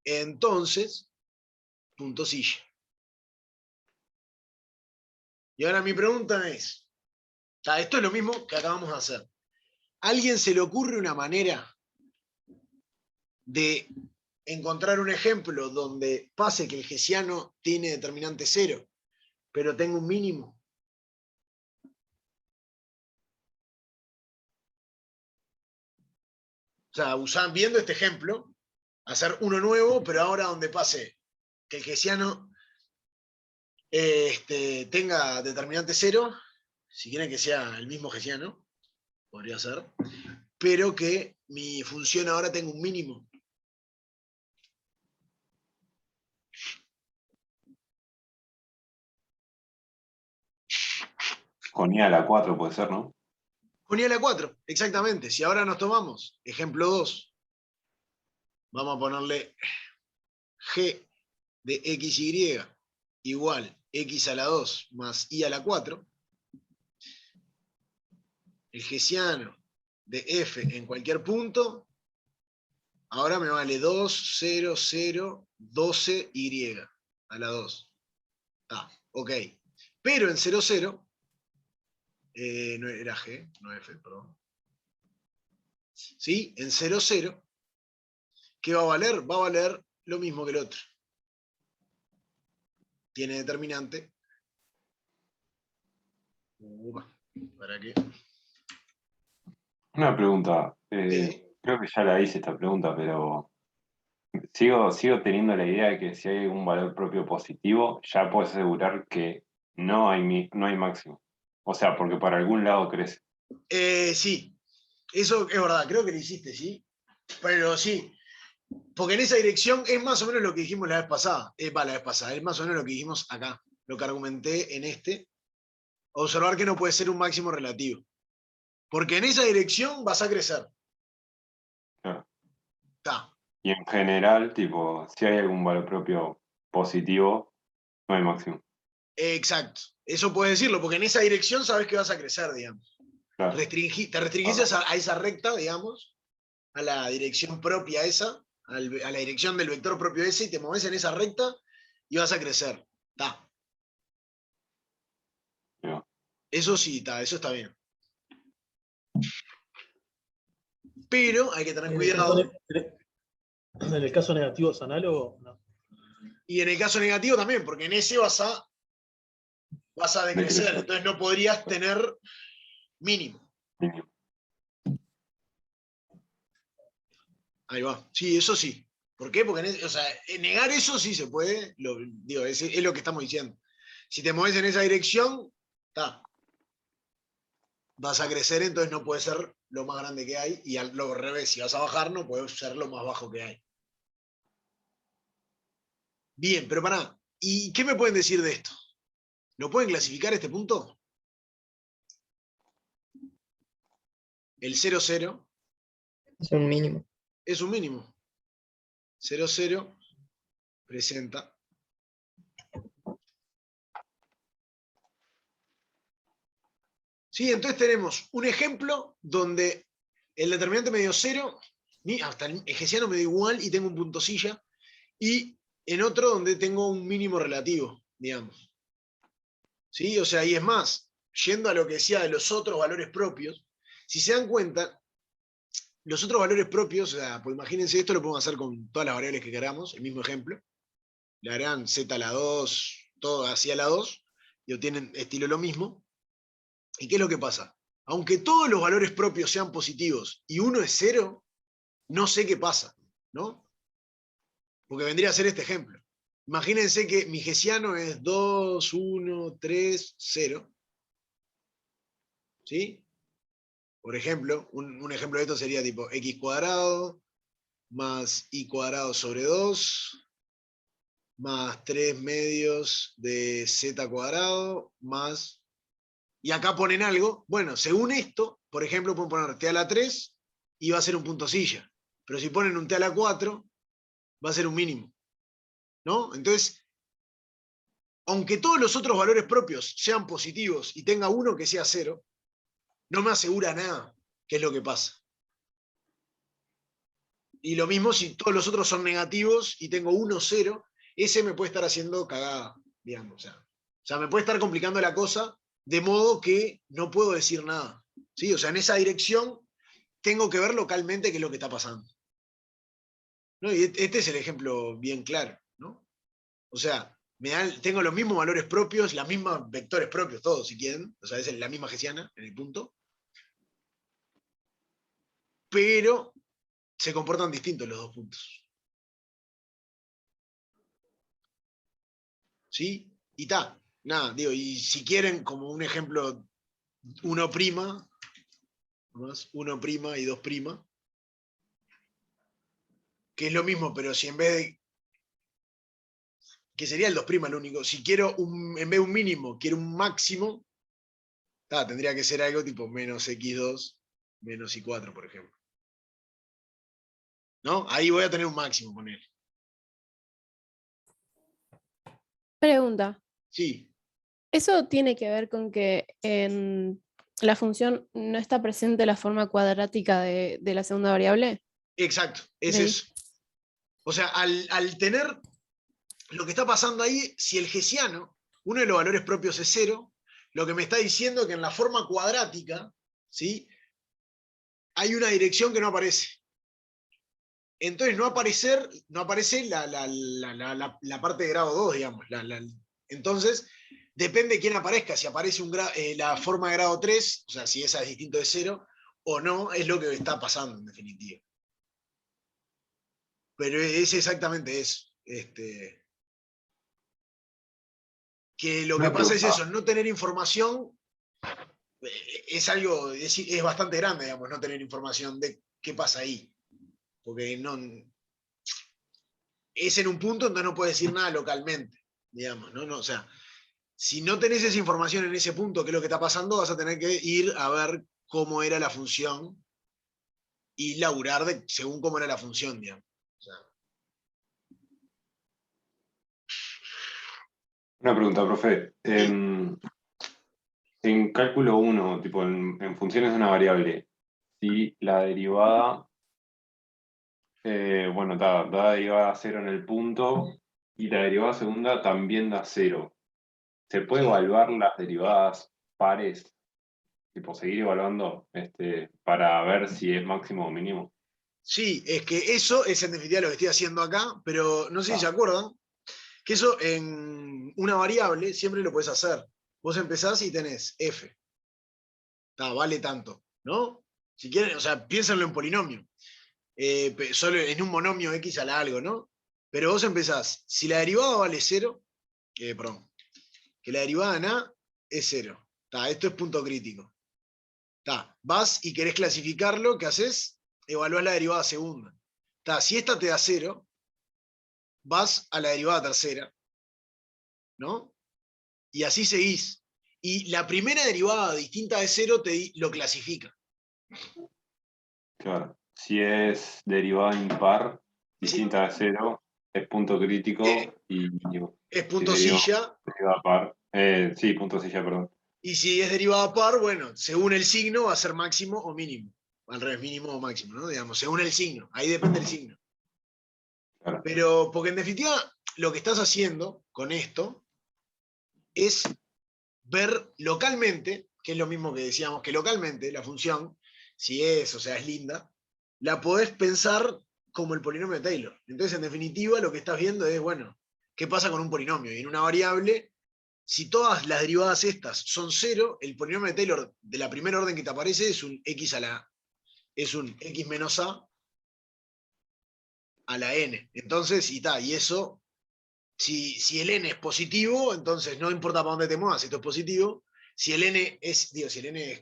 Entonces, punto silla. Y ahora mi pregunta es, esto es lo mismo que acabamos de hacer. ¿A alguien se le ocurre una manera de encontrar un ejemplo donde pase que el hessiano tiene determinante 0, pero tengo un mínimo. O sea, viendo este ejemplo, hacer uno nuevo, pero ahora donde pase que el hessiano tenga determinante 0, si quieren que sea el mismo hessiano, podría ser, pero que mi función ahora tenga un mínimo. Con I a la 4 puede ser, ¿no? Con I a la 4, exactamente. Si ahora nos tomamos, ejemplo 2, vamos a ponerle g de xy igual x a la 2 más i a la 4, el hessiano de f en cualquier punto, ahora me vale 2, 0, 0, 12 y a la 2. Ok. Pero en 0, 0, no era g, no f, perdón. ¿Sí? En 0, 0, ¿qué va a valer? Va a valer lo mismo que el otro. Tiene determinante. ¿Para qué? Una pregunta. Creo que ya la hice esta pregunta, pero sigo teniendo la idea de que si hay un valor propio positivo, ya puedes asegurar que no hay máximo. O sea, porque para algún lado crece. Sí, eso es verdad, creo que lo hiciste, ¿sí? Pero sí, porque en esa dirección es más o menos lo que dijimos la vez pasada. Es más o menos lo que dijimos acá, lo que argumenté en este. Observar que no puede ser un máximo relativo. Porque en esa dirección vas a crecer. Claro. Está. Y en general, tipo, si hay algún valor propio positivo, no hay máximo. Exacto. Eso puedes decirlo, porque en esa dirección sabes que vas a crecer, digamos. Claro. Te restringís a esa recta, digamos, a la dirección propia esa, a la dirección del vector propio ese, y te moves en esa recta y vas a crecer. Está. Yeah. Eso sí, eso está bien. Pero hay que tener cuidado. En el caso negativo es análogo, ¿no? Y en el caso negativo también, porque en ese vas a decrecer, entonces no podrías tener mínimo. Ahí va. Sí, eso sí. ¿Por qué? Porque negar eso sí se puede, es lo que estamos diciendo. Si te mueves en esa dirección, vas a crecer, entonces no puede ser lo más grande que hay, y al revés, si vas a bajar, no puede ser lo más bajo que hay. Bien, pero pará. ¿Y qué me pueden decir de esto? ¿Lo pueden clasificar este punto? El 0, 0 Es un mínimo. es un mínimo. 0, 0 presenta. Sí, entonces tenemos un ejemplo donde el determinante me dio 0, hasta el hessiano me dio igual y tengo un punto silla, y en otro donde tengo un mínimo relativo, digamos. ¿Sí? O sea, y es más, yendo a lo que decía de los otros valores propios, si se dan cuenta, los otros valores propios, o sea, pues imagínense, esto lo podemos hacer con todas las variables que queramos, el mismo ejemplo. Le harán z a la 2, todo así a la 2, y obtienen estilo lo mismo. ¿Y qué es lo que pasa? Aunque todos los valores propios sean positivos y uno es 0, no sé qué pasa, ¿no? Porque vendría a ser este ejemplo. Imagínense que mi hessiano es 2, 1, 3, 0. ¿Sí? Por ejemplo, un ejemplo de esto sería tipo x cuadrado más y cuadrado sobre 2 más 3 medios de z cuadrado más... Y acá ponen algo. Bueno, según esto, por ejemplo, pueden poner t a la 3 y va a ser un punto silla. Pero si ponen un t a la 4, va a ser un mínimo. ¿No? Entonces, aunque todos los otros valores propios sean positivos y tenga uno que sea 0, no me asegura nada qué es lo que pasa. Y lo mismo si todos los otros son negativos y tengo 1, 0, ese me puede estar haciendo cagada, digamos. O sea, me puede estar complicando la cosa de modo que no puedo decir nada. ¿Sí? O sea, en esa dirección tengo que ver localmente qué es lo que está pasando. ¿No? Y este es el ejemplo bien claro, ¿no? O sea, tengo los mismos valores propios, las mismas vectores propios, todos si quieren, o sea, es la misma hessiana en el punto, pero se comportan distintos los dos puntos. ¿Sí? Y está, nada, digo, y si quieren, como un ejemplo, 1', 1' y 2', que es lo mismo, pero si en vez de, que sería el 2' el único, si quiero en vez de un mínimo, quiero un máximo, tendría que ser algo tipo menos x2, menos y4, por ejemplo. ¿No? Ahí voy a tener un máximo, poner. Pregunta. Sí. ¿Eso tiene que ver con que en la función no está presente la forma cuadrática de la segunda variable? Exacto, es De ahí. eso. O sea, al tener lo que está pasando ahí, si el hessiano, uno de los valores propios es 0, lo que me está diciendo es que en la forma cuadrática, ¿sí?, hay una dirección que no aparece. Entonces no aparece la parte de grado 2, digamos. Entonces, depende de quién aparezca. Si aparece la forma de grado 3, o sea, si esa es distinto de 0, o no, es lo que está pasando, en definitiva. Pero es exactamente eso. Que lo que pasa es eso, no tener información es algo, es bastante grande, digamos, no tener información de qué pasa ahí. Porque no es en un punto donde no puedes decir nada localmente, digamos, ¿no? O sea, si no tenés esa información en ese punto, qué es lo que está pasando, vas a tener que ir a ver cómo era la función y laburar según cómo era la función, digamos. O sea, Una pregunta, profe. En cálculo 1, tipo en funciones de una variable, si la derivada, bueno, da derivada a 0 en el punto y la derivada segunda también da 0, ¿se puede evaluar las derivadas pares? Tipo, seguir evaluando para ver si es máximo o mínimo. sí, es que eso es en definitiva lo que estoy haciendo acá, pero no sé si se acuerdan, que eso en una variable siempre lo puedes hacer. Vos empezás y tenés f. Vale tanto, ¿no? Si quieren, o sea, piénsenlo en polinomio. Solo en un monomio x a la algo, ¿no? Pero vos empezás, si la derivada vale 0, perdón, que la derivada en a es 0. Esto es punto crítico. Vas y querés clasificarlo, ¿qué haces? Evaluás la derivada segunda. Si esta te da 0, vas a la derivada tercera, ¿no? Y así seguís. Y la primera derivada distinta de 0 lo clasifica. Claro. Si es derivada impar, distinta de 0, es punto crítico y es punto si silla. Derivada par. Sí, punto silla, perdón. Y si es derivada par, bueno, según el signo va a ser máximo o mínimo. Al revés, mínimo o máximo, ¿no? Digamos, según el signo. Ahí depende del signo. Claro. Pero, porque en definitiva, lo que estás haciendo con esto es ver localmente, que es lo mismo que decíamos, que localmente la función, si es, o sea, es linda, la podés pensar como el polinomio de Taylor. Entonces, en definitiva, lo que estás viendo es, bueno, ¿qué pasa con un polinomio? Y en una variable, si todas las derivadas estas son 0, el polinomio de Taylor de la primera orden que te aparece es un x menos a la n. Entonces, y eso, si el n es positivo, entonces no importa para dónde te muevas, esto es positivo. Si el n es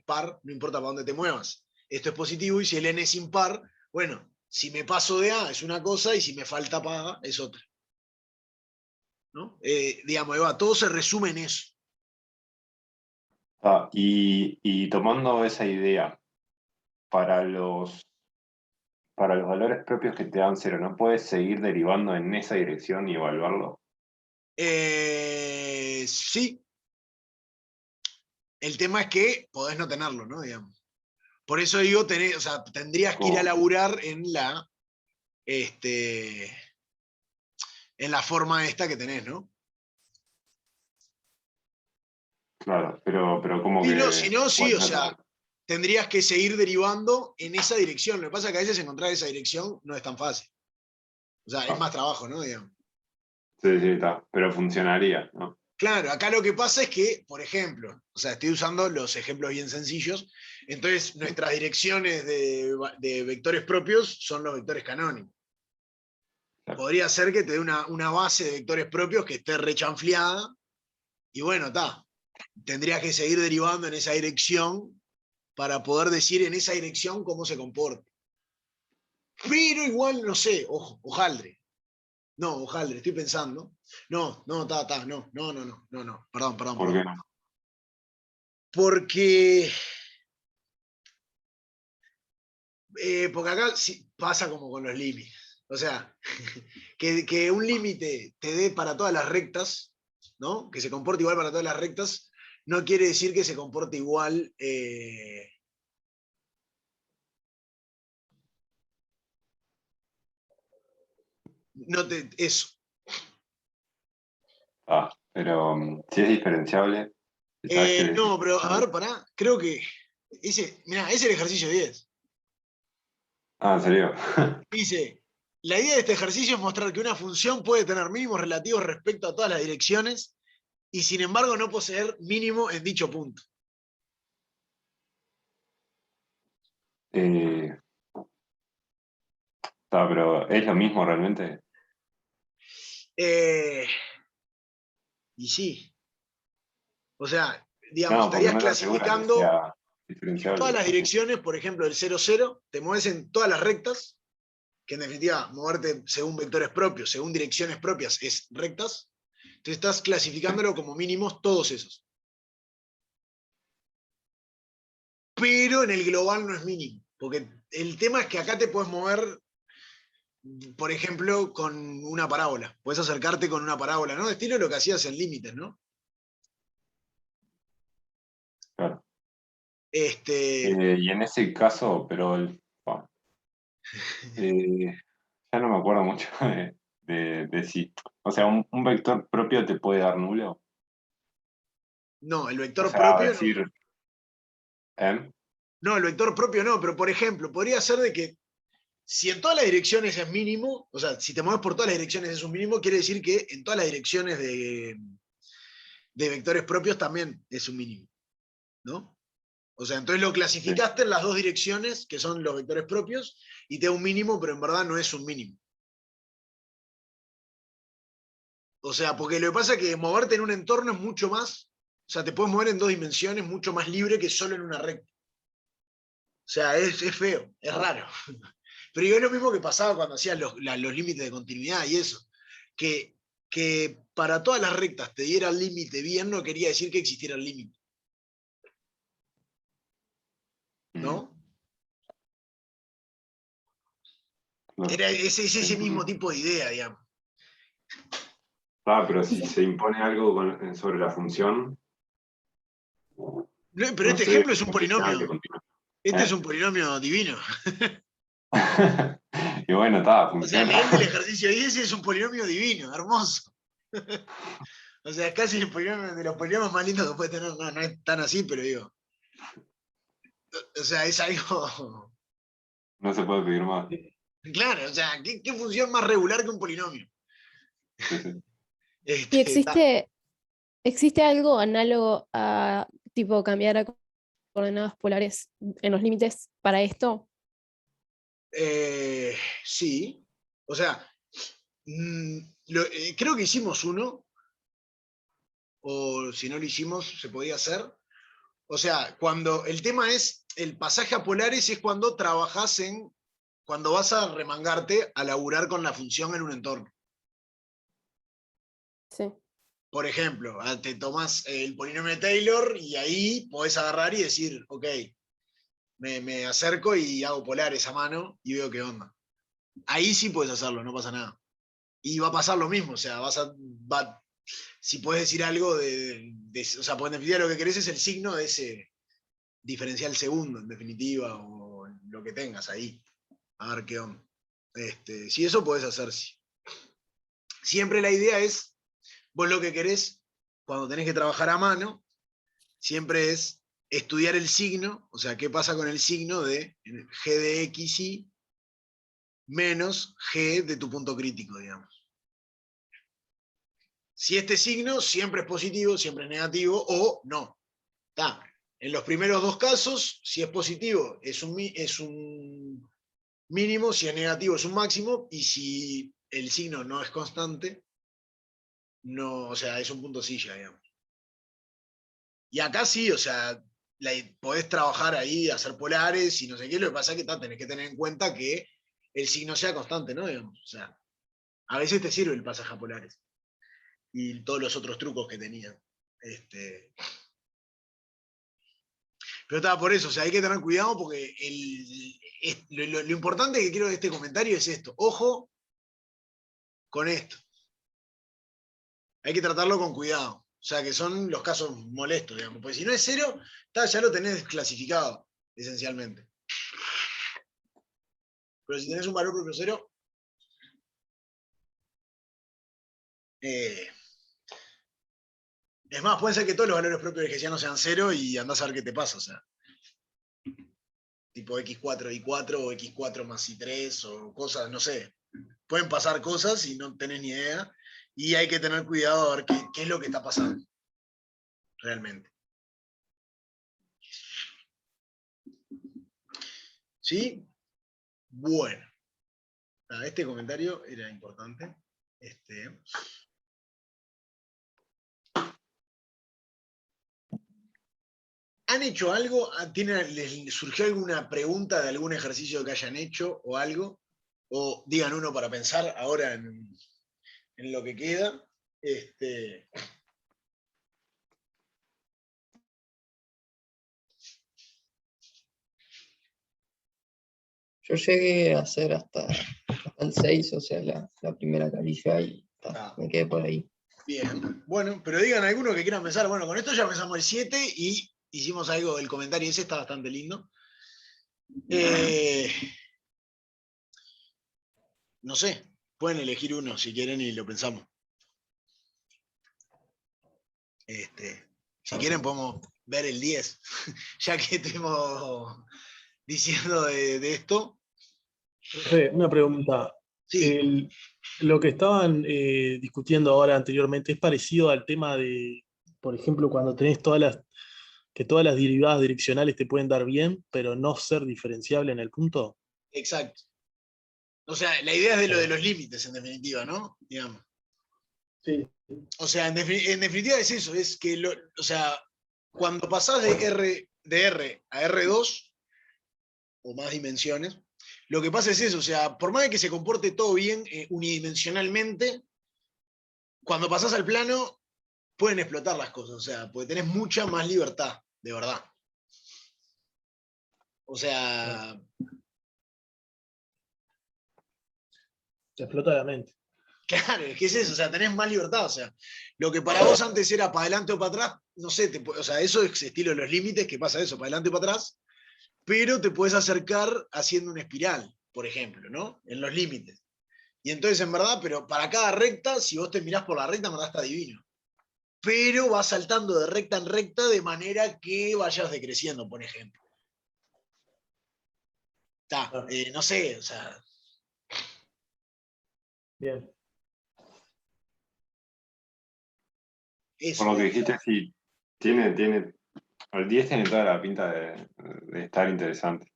par, no importa para dónde te muevas, esto es positivo. Y si el n es impar, bueno, si me paso de a es una cosa y si me falta para a es otra. ¿No? Digamos, Eva, todo se resume en eso. Y tomando esa idea, para los valores propios que te dan 0, ¿no puedes seguir derivando en esa dirección y evaluarlo? Sí. El tema es que podés no tenerlo, ¿no? Digamos. Por eso digo, tendrías que ir a laburar en la forma esta que tenés, ¿no? Claro, pero como que... Si no, sí, o sea, tendrías que seguir derivando en esa dirección. Lo que pasa es que a veces encontrar esa dirección no es tan fácil. O sea, es más trabajo, ¿no? Digamos. Sí, sí, está. Pero funcionaría, ¿no? Claro, acá lo que pasa es que, por ejemplo, o sea, estoy usando los ejemplos bien sencillos, entonces nuestras direcciones de vectores propios son los vectores canónicos. Podría ser que te dé una base de vectores propios que esté rechanfleada, y bueno, está. Tendrías que seguir derivando en esa dirección para poder decir en esa dirección cómo se comporta. Pero igual, no sé, hojaldre. No, hojaldre, estoy pensando. No, perdón. ¿Por qué no? Porque acá sí pasa como con los límites. O sea, que un límite te dé para todas las rectas, ¿no? Que se comporte igual para todas las rectas, no quiere decir que se comporte igual. Eso. Pero si es diferenciable, ¿sabes qué No, pero a diferenciable? ver, pará. Creo que mirá, es el ejercicio 10. Ah, ¿en serio? Dice, la idea de este ejercicio es mostrar que una función puede tener mínimos relativos respecto a todas las direcciones y sin embargo no poseer mínimo en dicho punto. Pero ¿es lo mismo realmente? Y sí. O sea, digamos, No, porque estarías no te asegura que clasificando sea todas diferenciable. las direcciones, por ejemplo, del 0, 0, te mueves en todas las rectas, que en definitiva, moverte según vectores propios, según direcciones propias, es rectas. Entonces estás clasificándolo como mínimos todos esos. Pero en el global no es mínimo. Porque el tema es que acá te puedes mover, por ejemplo, con una parábola. Puedes acercarte con una parábola, ¿no? De estilo lo que hacías en límites, ¿no? Claro. Este, Y en ese caso, pero ya no me acuerdo mucho de si. O sea, un vector propio te puede dar nulo. no, el O vector sea, propio no. decir. ¿Eh? No, el vector propio no, pero por ejemplo, podría ser de que si en todas las direcciones es mínimo, o sea, si te mueves por todas las direcciones es un mínimo, quiere decir que en todas las direcciones de vectores propios también es un mínimo, ¿no? O sea, entonces lo Sí. clasificaste en las dos direcciones, que son los vectores propios, y te da un mínimo, pero en verdad no es un mínimo. O sea, porque lo que pasa es que moverte en un entorno es mucho más, o sea, te puedes mover en dos dimensiones mucho más libre que solo en una recta. O sea, es feo, es raro. Pero digo, es lo mismo que pasaba cuando hacías los límites de continuidad y eso. Que para todas las rectas te diera el límite bien no quería decir que existiera el límite, Mm, ¿no? claro. Era ese mismo Em, tipo de idea, digamos. pero si se impone algo sobre la función, Pero no este sé, ejemplo es un como que tenga que polinomio. continuar. Este es ¿Eh? un polinomio divino. Y bueno, está, O sea, funciona. leyendo el ejercicio 10 es un polinomio divino, hermoso. O sea, es casi el polinomio de los polinomios más lindos que puede tener. No, no es tan así, pero digo. O sea, es algo. No se puede pedir más. Claro, o sea, ¿qué función más regular que un polinomio? Sí, sí. ¿Y Está. existe algo análogo a tipo cambiar a coordenadas polares en los límites para esto? Sí. O sea, creo que hicimos uno, o si no lo hicimos, se podía hacer. O sea, cuando el tema es, el pasaje a polares es cuando trabajás cuando vas a remangarte a laburar con la función en un entorno. Sí. Por ejemplo, te tomás el polinomio de Taylor y ahí podés agarrar y decir, ok, me acerco y hago polares a mano y veo qué onda. Ahí sí puedes hacerlo, no pasa nada. Y va a pasar lo mismo, o sea, si puedes decir algo o sea, porque en definitiva lo que querés es el signo de ese diferencial segundo, en definitiva, o lo que tengas ahí. A ver qué onda. Si eso podés hacer, sí. Siempre la idea es, vos lo que querés, cuando tenés que trabajar a mano, siempre es estudiar el signo, o sea, qué pasa con el signo de g de x y menos g de tu punto crítico, digamos. si este signo siempre es positivo, siempre es negativo o no. ¿Está? En los primeros dos casos, si es positivo es un mínimo, si es negativo es un máximo, y si el signo no es constante, no, o sea, es un punto silla, digamos. Y acá sí, o sea, podés trabajar ahí, hacer polares y no sé qué, lo que pasa es que tenés que tener en cuenta que el signo sea constante, ¿no? Digamos, o sea, a veces te sirve el pasaje a polares y todos los otros trucos que tenían. Pero estaba por eso, o sea, hay que tener cuidado porque lo importante que quiero de este comentario es esto. Ojo con esto. Hay que tratarlo con cuidado. O sea, que son los casos molestos, digamos. Porque si no es cero, ya lo tenés clasificado, esencialmente. Pero si tenés un valor propio cero, es más, puede ser que todos los valores propios hegesianos sean cero y andás a ver qué te pasa, o sea. Tipo x4, y4, o x4 más y3, o cosas, no sé. Pueden pasar cosas y no tenés ni idea. Y hay que tener cuidado a ver qué es lo que está pasando. Realmente. ¿Sí? Bueno. Este comentario era importante. ¿Han hecho algo? ¿Les surgió alguna pregunta de algún ejercicio que hayan hecho o algo? O digan uno para pensar ahora en lo que queda. Yo llegué a hacer hasta el 6, o sea, la primera carilla, y me quedé por ahí. Bien, bueno, pero digan alguno que quieran pensar. Bueno, con esto ya pensamos el 7 y hicimos algo, el comentario ese está bastante lindo. No sé, pueden elegir uno si quieren y lo pensamos. Si quieren podemos ver el 10, ya que estemos diciendo de esto. Profe, una pregunta. Sí. Lo que estaban discutiendo ahora anteriormente es parecido al tema de, por ejemplo, cuando tenés que todas las derivadas direccionales te pueden dar bien, pero no ser diferenciable en el punto. Exacto. O sea, la idea es de lo de los límites, en definitiva, ¿no? Digamos. Sí. O sea, en definitiva es eso, es que, o sea, cuando pasás de R a R2, o más dimensiones, lo que pasa es eso, o sea, por más de que se comporte todo bien unidimensionalmente, cuando pasás al plano, pueden explotar las cosas, o sea, porque tenés mucha más libertad, de verdad. O sea... Se explota la mente. Claro, es que es eso, o sea, tenés más libertad, o sea, lo que para vos antes era para adelante o para atrás, no sé, o sea, eso es estilo de los límites, que pasa eso, para adelante o para atrás, pero te puedes acercar haciendo una espiral, por ejemplo, ¿no? En los límites. Y entonces, en verdad, pero para cada recta, si vos te mirás por la recta, en verdad está divino. Pero vas saltando de recta en recta de manera que vayas decreciendo, por ejemplo. Está, no sé, o sea... Bien. Eso, Por lo que dijiste, sí, el 10 tiene toda la pinta de estar interesante.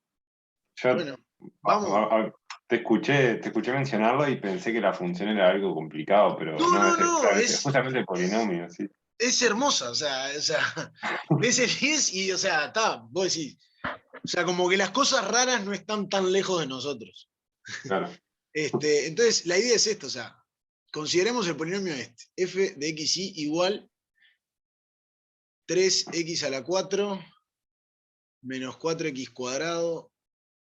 Yo bueno, vamos. te escuché mencionarlo y pensé que la función era algo complicado, pero no, es justamente el polinomio, sí. Es hermosa, o sea, ves el 10 y, o sea, está, vos decís, o sea, como que las cosas raras no están tan lejos de nosotros. Claro. Entonces, la idea es esto, o sea, consideremos el polinomio f de xy igual 3x a la 4 menos 4x cuadrado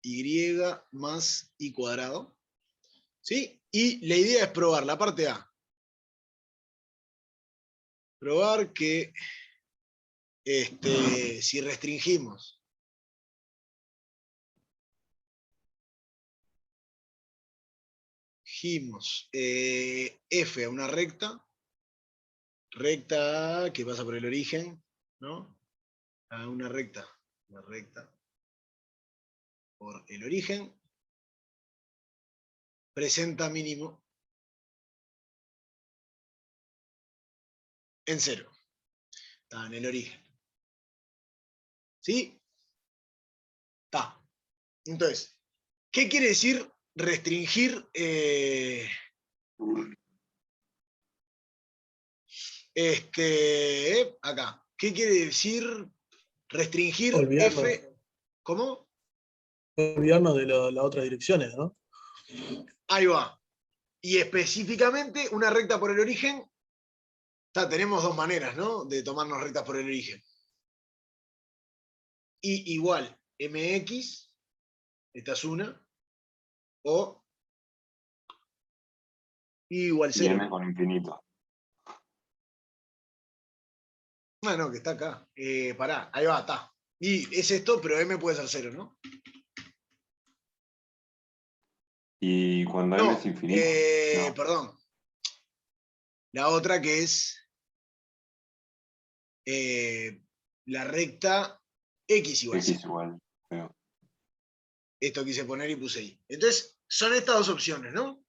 y más y cuadrado. ¿Sí? Y la idea es probar la parte A. Probar que si restringimos f a una recta que pasa por el origen, ¿no? A una recta por el origen, presenta mínimo en 0. Está en el origen. ¿Sí? Está. Entonces, ¿qué quiere decir restringir? Acá. ¿Qué quiere decir restringir Olvidarnos, F? ¿Cómo? olvidarnos de las otras direcciones, ¿no? Ahí va. Y específicamente una recta por el origen. Tenemos dos maneras, ¿no? De tomarnos rectas por el origen. Y igual mx, esta es una, o y igual Y 0. m con infinito. Bueno, que está acá. Pará, ahí va, está. Y es esto, pero m puede ser 0, ¿no? Y cuando m No, es infinito, no. perdón. La otra que es la recta x igual X 0. igual. Pero Esto quise poner y puse ahí. Entonces, son estas dos opciones, ¿no?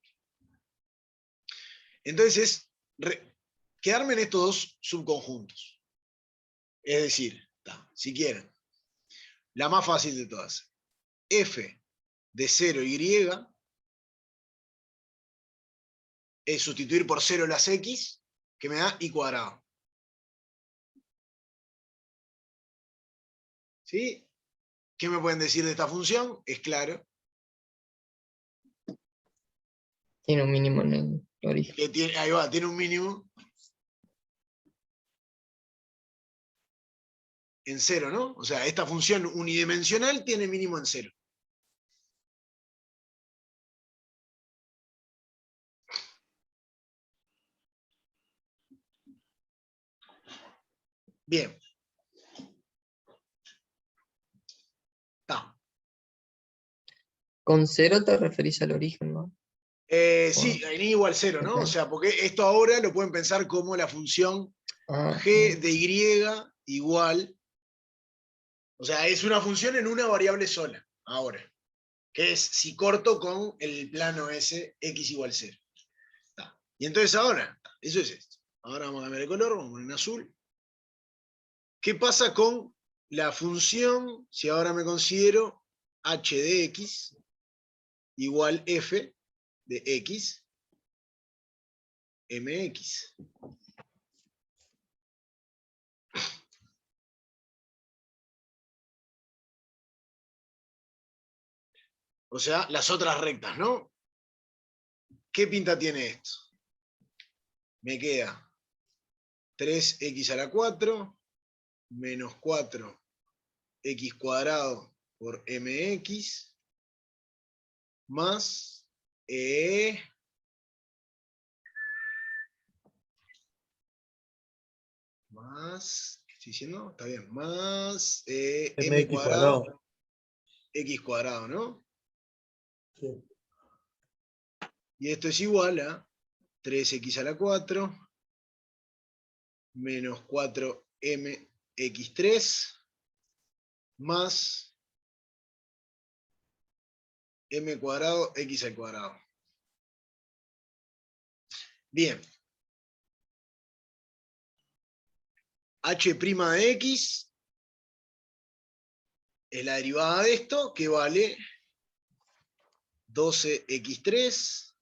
Entonces, quedarme en estos dos subconjuntos. Es decir, si quieren, la más fácil de todas. F de 0y es sustituir por 0 las x, que me da y cuadrado. ¿Sí? ¿Qué me pueden decir de esta función? Es claro. Tiene un mínimo en el origen. Que tiene, ahí va, tiene un mínimo en 0, ¿no? O sea, esta función unidimensional tiene mínimo en 0. Bien. Está. Con 0 te referís al origen, ¿no? Sí, en i igual 0, ¿no? Ok. O sea, porque esto ahora lo pueden pensar como la función Ah, g de y igual. O sea, es una función en una variable sola, ahora. Que es si corto con el plano S, x igual 0. Está. Y entonces ahora, eso es esto. Ahora vamos a cambiar de color, vamos a poner en azul. ¿Qué pasa con la función, si ahora me considero h de x igual f de x mx? O sea, las otras rectas, ¿no? ¿Qué pinta tiene esto? Me queda 3x a la 4 menos 4x cuadrado por mx más ¿qué estoy diciendo? Está bien, más m mx cuadrado, cuadrado. x cuadrado, ¿no? Sí. Y esto es igual a 3x a la 4 menos 4mx3 más m cuadrado x al cuadrado. Bien. H' de x es la derivada de esto, que vale 12x3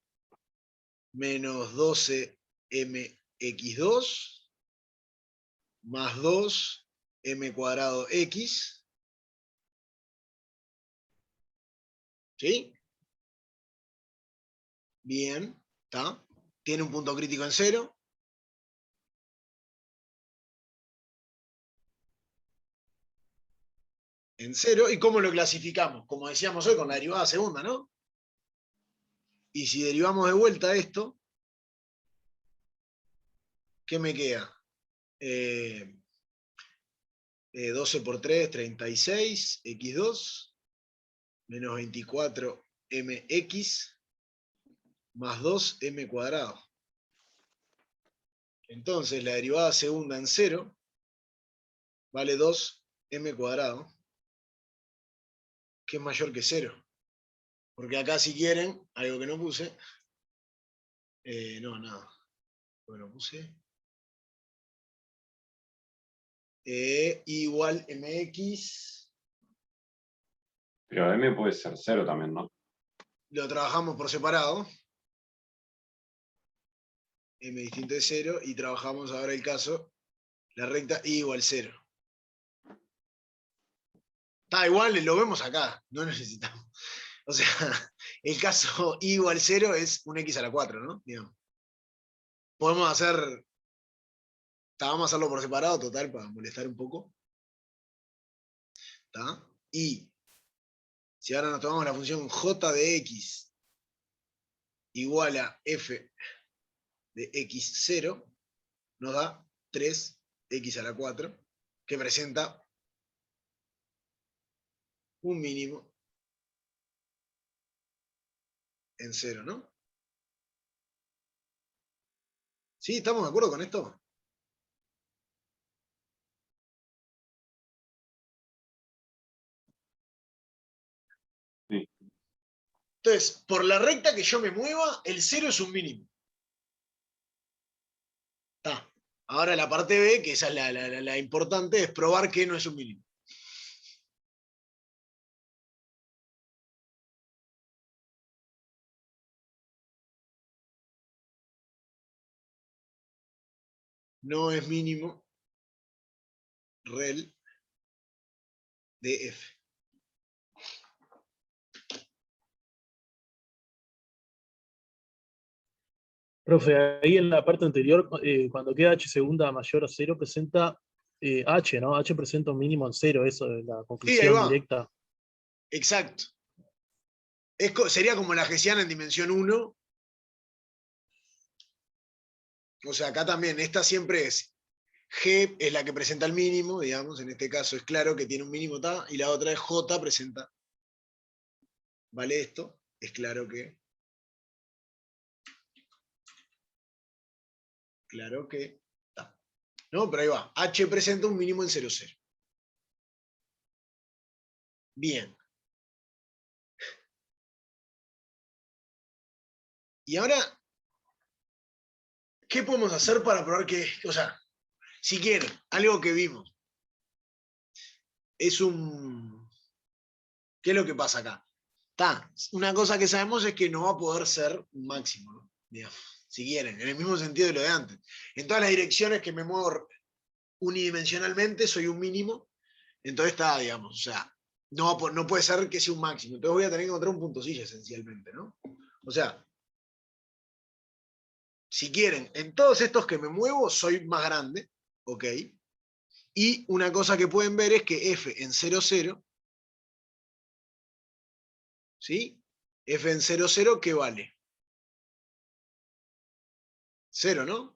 menos 12mx2 más 2m cuadrado x. ¿Sí? Bien, ¿está? Tiene un punto crítico en 0. En 0. ¿Y cómo lo clasificamos? Como decíamos hoy, con la derivada segunda, ¿no? Y si derivamos de vuelta esto, ¿qué me queda? 12 por 3, 36, x2, menos 24mx, más 2m cuadrado. Entonces, la derivada segunda en 0 vale 2m cuadrado, que es mayor que 0. Porque acá, si quieren, algo que no puse, no, nada. Bueno, puse igual mx. Pero m puede ser 0 también, ¿no? Lo trabajamos por separado. M distinto de 0. Y trabajamos ahora el caso, la recta y igual 0. Está igual, lo vemos acá. No necesitamos. O sea, el caso i igual 0 es un x a la 4, ¿no? Digamos. Podemos hacer... Vamos a hacerlo por separado, total, para molestar un poco. ¿Está? Y si ahora nos tomamos la función j de x igual a f de x0, nos da 3x a la 4, que presenta un mínimo en 0, ¿no? ¿Sí? ¿Estamos de acuerdo con esto? Sí. Entonces, por la recta que yo me mueva, el 0 es un mínimo. Está. Ahora la parte B, que esa es la importante, es probar que no es un mínimo. No es mínimo rel de f. Profe, ahí en la parte anterior, cuando queda h segunda mayor a 0, presenta h, ¿no? H presenta un mínimo en 0, eso de la Sí, ahí conclusión va. directa. Exacto. Sería como la hessiana en dimensión 1. O sea, acá también, esta siempre es G es la que presenta el mínimo, digamos, en este caso es claro que tiene un mínimo ta, y la otra es J presenta, ¿vale esto? Es claro que ta. No, pero ahí va, H presenta un mínimo en 0, 0. Bien. Y ahora, ¿qué podemos hacer para probar que, o sea, si quieren, algo que vimos, es un... ¿Qué es lo que pasa acá? Una cosa que sabemos es que no va a poder ser un máximo, ¿no? Digamos, si quieren, en el mismo sentido de lo de antes. En todas las direcciones que me muevo unidimensionalmente soy un mínimo, entonces está, digamos, o sea, no puede ser que sea un máximo. Entonces voy a tener que encontrar un punto silla esencialmente, ¿no? O sea, si quieren, en todos estos que me muevo soy más grande, ¿ok? Y una cosa que pueden ver es que f en 0, 0, ¿sí? F en 0, 0, ¿qué vale? 0, ¿no?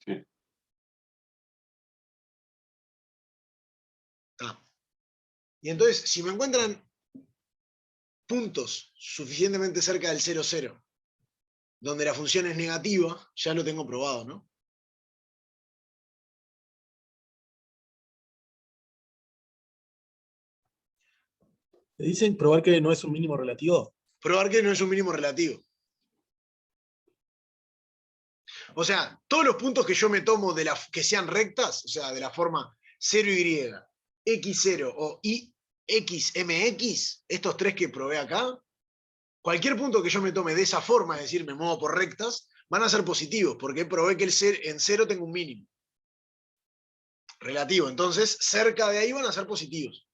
Sí. Y entonces, si me encuentran puntos suficientemente cerca del 0, 0, donde la función es negativa, ya lo tengo probado, ¿no? ¿Te dicen probar que no es un mínimo relativo? Probar que no es un mínimo relativo. O sea, todos los puntos que yo me tomo que sean rectas, o sea, de la forma 0y, x0 o xmx, estos tres que probé acá, cualquier punto que yo me tome de esa forma, es decir, me muevo por rectas, van a ser positivos, porque probé que en 0 tengo un mínimo relativo. Entonces, cerca de ahí van a ser positivos.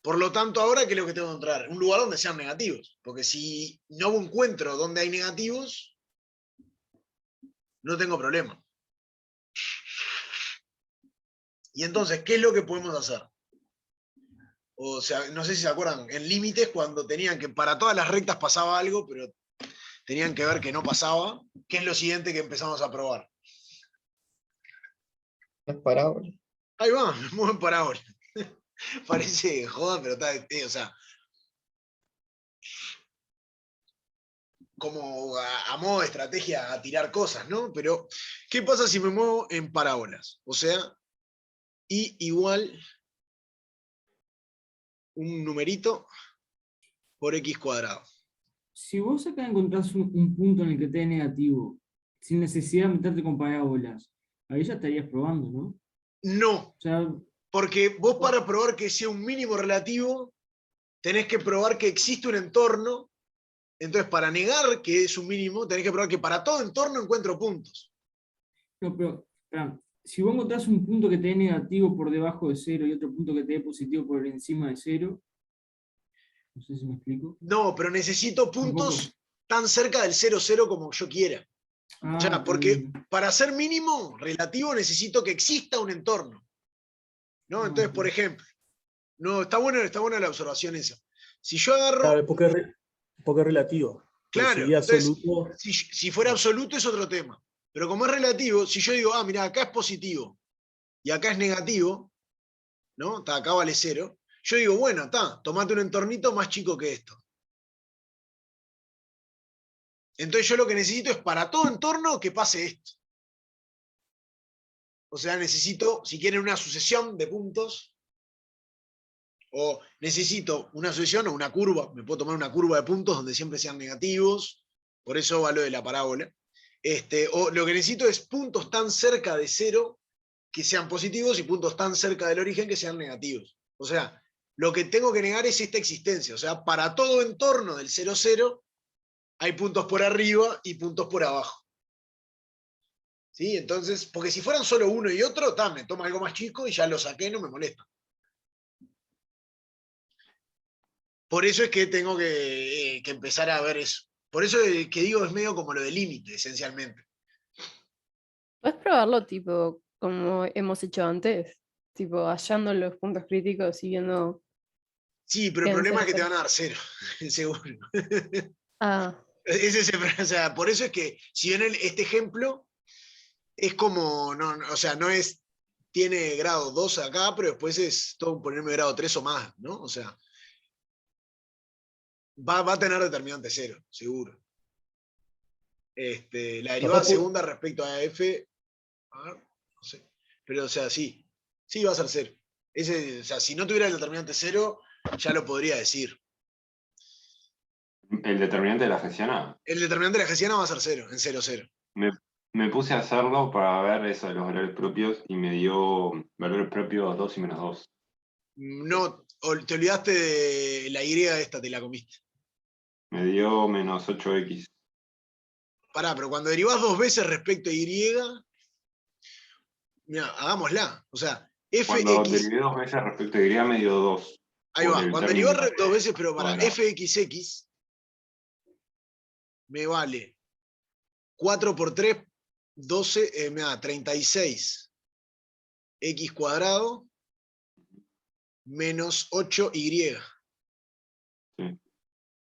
Por lo tanto, ahora, ¿qué es lo que tengo que encontrar? Un lugar donde sean negativos. Porque si no encuentro donde hay negativos, no tengo problema. Y entonces, ¿qué es lo que podemos hacer? O sea, no sé si se acuerdan, en límites cuando tenían que, para todas las rectas pasaba algo, pero tenían que ver que no pasaba, ¿qué es lo siguiente que empezamos a probar? Las parábolas. Ahí va, muy buen parábola. Parece joda, pero está, o sea, como a modo de estrategia a tirar cosas, ¿no? Pero, ¿qué pasa si me muevo en parábolas? O sea, y igual un numerito por x cuadrado. Si vos acá encontrás un punto en el que t es negativo, sin necesidad de meterte con parábolas. Ahí ya estarías probando, ¿no? No, O sea, porque vos para probar que sea un mínimo relativo, tenés que probar que existe un entorno. Entonces, para negar que es un mínimo, tenés que probar que para todo entorno encuentro puntos. no, pero espera, si vos encontrás un punto que te dé negativo por debajo de 0 y otro punto que te dé positivo por encima de 0, no sé si me explico. No, pero necesito puntos Tampoco. tan cerca del 0,0 como yo quiera. O sea, Está porque bien. para ser mínimo relativo necesito que exista un entorno, ¿no? Ah, Entonces, ok. por ejemplo, no, está buena la observación esa. Si yo agarro, Claro, porque es relativo. Pero claro, sería entonces, absoluto. si fuera absoluto es otro tema. Pero como es relativo, si yo digo, mira, acá es positivo y acá es negativo, ¿no? Acá vale 0. Yo digo, bueno, tomate un entornito más chico que esto. Entonces yo lo que necesito es para todo entorno que pase esto. O sea, necesito, si quieren, una sucesión de puntos, o necesito una sucesión o una curva, me puedo tomar una curva de puntos donde siempre sean negativos, por eso va lo de la parábola. O lo que necesito es puntos tan cerca de 0 que sean positivos y puntos tan cerca del origen que sean negativos. O sea, lo que tengo que negar es esta existencia. O sea, para todo entorno del 0, 0, hay puntos por arriba y puntos por abajo. ¿Sí? Entonces, porque si fueran solo uno y otro, me tomo algo más chico y ya lo saqué, no me molesta. Por eso es que tengo que empezar a ver eso. Por eso que digo es medio como lo de límite, esencialmente. Puedes probarlo tipo como hemos hecho antes, tipo hallando los puntos críticos y viendo Sí, pero el qué problema es que te cerca. van a dar 0, seguro. Ah, O sea, por eso es que, si ven este ejemplo, es como, o sea, no es, tiene grado 2 acá, pero después es todo un polinomio de grado 3 o más, ¿no? O sea, va a tener determinante 0, seguro. La derivada Capaz segunda respecto a f, a ver, no sé. Pero, o sea, sí va a ser 0. O sea, si no tuviera el determinante 0, ya lo podría decir. El determinante de la hessiana. El determinante de la hessiana va a ser 0, en 0, 0. Me puse a hacerlo para ver eso de los valores propios y me dio valores propios 2 y menos 2. No, te olvidaste de la Y esta, te la comiste. Me dio menos 8x. Pará, pero cuando derivás 2 veces respecto a Y, mira, hagámosla. O sea, Cuando fx, derivé 2 veces respecto a y me dio 2. ahí Por va, el cuando término derivás 2 veces, pero para cuadrado. fxx, me vale 4 por 3, 12, me da 36 x cuadrado menos 8y. Sí,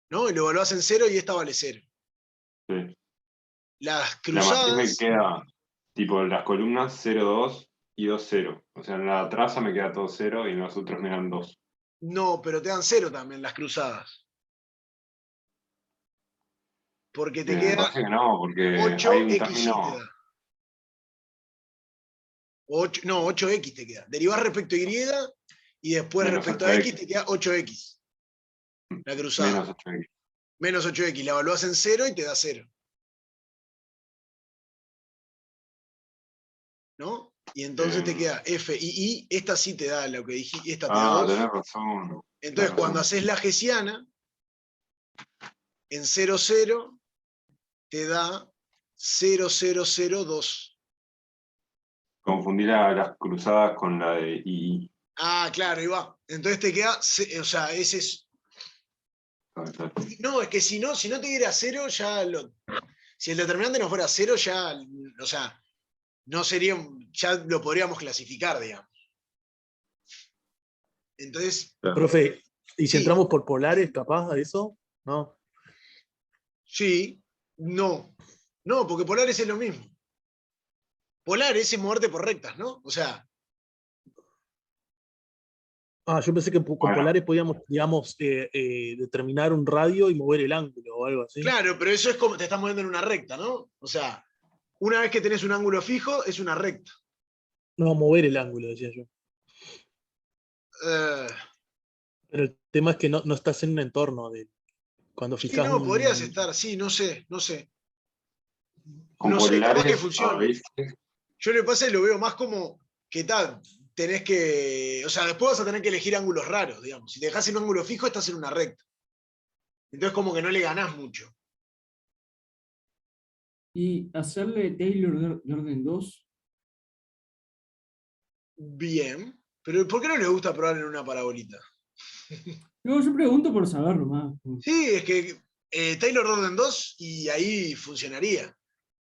¿No? Y lo evaluás en 0 y esta vale 0. sí. Las La matriz me cruzadas, queda, tipo, las columnas 0, 2 y 2, 0. O sea, en la traza me queda todo 0 y en los otros me dan 2. no, pero te dan 0 también las cruzadas. Porque te Me queda parece que no, porque hay un 8xy te término. da. 8x te queda. Derivás respecto a Y y después Menos respecto a X 8x. te queda 8x. La cruzada. Menos 8x. Menos 8x. La evaluás en 0 y te da 0. ¿No? Y entonces te queda f y i. Esta sí te da lo que dijiste. Esta te da 2. Tenés razón. Entonces, cuando haces la hessiana, en 0, 0, te da 0, 0, 0, 2. Confundí las cruzadas con la de II. Claro, ahí va. Entonces te queda, o sea, ese es. No, es que si no te diera 0, si el determinante no fuera 0, ya, o sea, no sería, ya lo podríamos clasificar, digamos. Entonces, Profe, ¿y si sí, entramos por polares, capaz a eso? No. sí, no. No, porque polares es lo mismo. Polares es moverte por rectas, ¿no? O sea, Yo pensé que con Bueno, polares podíamos, digamos, determinar un radio y mover el ángulo o algo así. claro, pero eso es como te estás moviendo en una recta, ¿no? O sea, una vez que tenés un ángulo fijo, es una recta. No, mover el ángulo, decía yo. Eh, Pero el tema es que no estás en un entorno de cuando sí, fijas no, podrías un. estar, sí, no sé. con No sé, capaz que polares, funcione. a veces, Yo lo que pasa es que lo veo más como que tal, tenés que, o sea, después vas a tener que elegir ángulos raros, digamos. Si te dejás en un ángulo fijo, estás en una recta. Entonces como que no le ganás mucho. Y hacerle Taylor de orden 2. Bien, pero ¿por qué no le gusta probar en una parabolita? No, yo pregunto por saberlo más. Sí, es que Taylor de orden 2 y ahí funcionaría.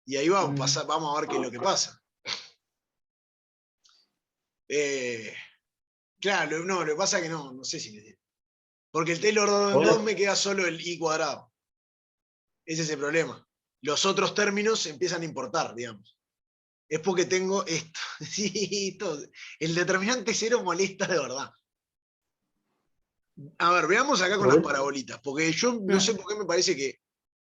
Y ahí vamos a ver qué es lo que pasa. Claro, no, lo que pasa es que no sé si me sirve. Porque el Taylor de orden 2 me queda solo el i cuadrado. Ese es el problema. Los otros términos empiezan a importar, digamos. Es porque tengo esto. Sí, todo. El determinante cero molesta de verdad. A ver, veamos acá con las parabolitas. Porque yo no sé por qué me parece que...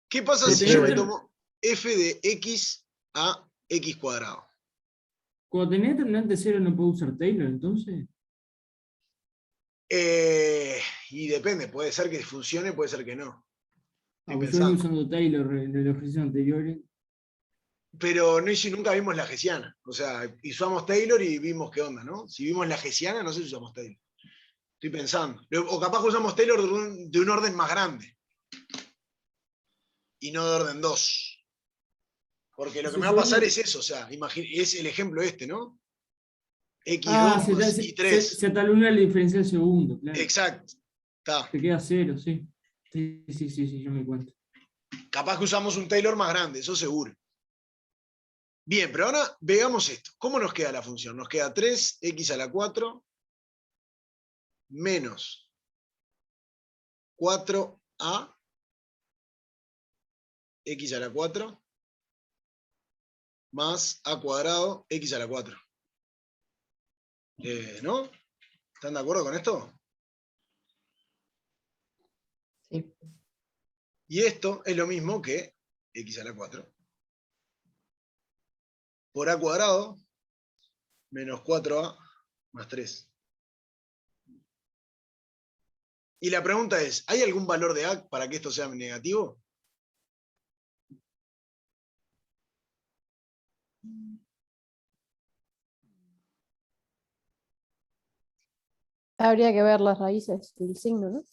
¿Qué pasa Pero si tenés yo me ter- tomo f de x a x cuadrado? Cuando tenés determinante 0 no puedo usar Taylor, entonces. Y depende, puede ser que funcione, puede ser que no. Estoy Pues yo venía pensando. usando Taylor en los ejercicios anteriores. Pero nunca vimos la hessiana. O sea, usamos Taylor y vimos qué onda, ¿no? Si vimos la hessiana, no sé si usamos Taylor. Estoy pensando. O capaz que usamos Taylor de un orden más grande. Y no de orden 2. Porque lo que me va a pasar es eso. O sea, es el ejemplo este, ¿no? X2 más Y3. Se talona la diferencia del segundo, claro. Exacto. Está. Te queda 0, sí. Sí, yo me cuento. Capaz que usamos un Taylor más grande, eso seguro. Bien, pero ahora veamos esto. ¿Cómo nos queda la función? Nos queda 3x a la 4 menos 4a x a la 4 más a cuadrado x a la 4. ¿No? ¿Están de acuerdo con esto? Sí. Y esto es lo mismo que x a la 4 por a cuadrado menos 4a más 3. Y la pregunta es, ¿hay algún valor de a para que esto sea negativo? Habría que ver las raíces del signo, ¿no?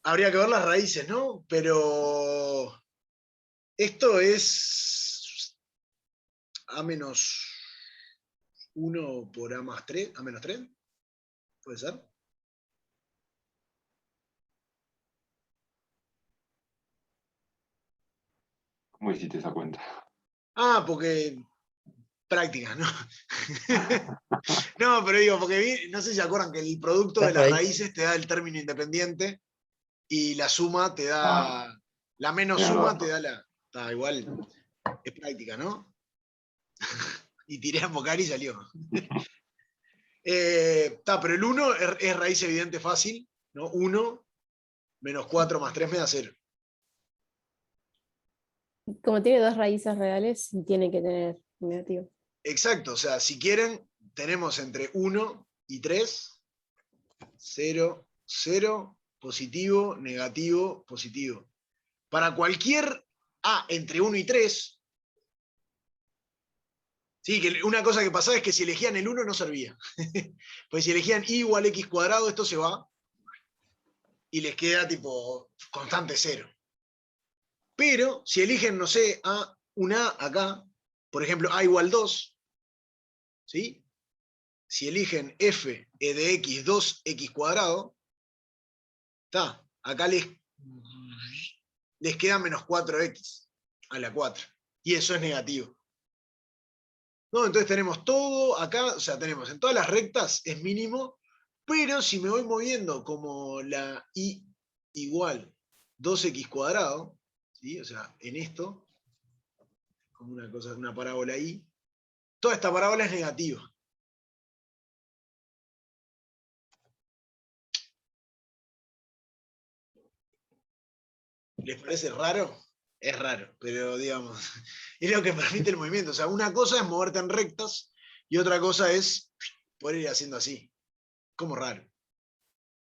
Habría que ver las raíces, ¿no? Pero esto es a menos 1 por a más 3, a menos 3, ¿puede ser? ¿Cómo hiciste esa cuenta? Ah, porque práctica, ¿no? No, pero digo, porque no sé si se acuerdan que el producto de las raíces te da el término independiente y la suma te da, la menos Tenés suma razón. te da la, está igual, es práctica, ¿no? Y tiré a Mocar y salió. Pero el 1 es raíz evidente fácil, ¿no? 1 menos 4 más 3 me da 0. Como tiene dos raíces reales, tiene que tener negativo. Exacto, o sea, si quieren, tenemos entre 1 y 3, 0, 0, positivo, negativo, positivo. Para cualquier A entre 1 y 3, sí, que una cosa que pasaba es que si elegían el 1 no servía. Pues si elegían y igual x cuadrado, esto se va y les queda tipo constante 0. Pero si eligen, no sé, un A acá, por ejemplo, A igual 2, ¿sí? Si eligen f de x 2x cuadrado, está, acá les queda menos 4x a la 4. Y eso es negativo. No, entonces tenemos todo acá, o sea, tenemos en todas las rectas es mínimo, pero si me voy moviendo como la y igual 2x cuadrado, ¿sí? O sea, en esto, como una parábola y, toda esta parábola es negativa. ¿Les parece raro? Es raro, pero digamos, es lo que permite el movimiento. O sea, una cosa es moverte en rectas y otra cosa es poder ir haciendo así. Como raro.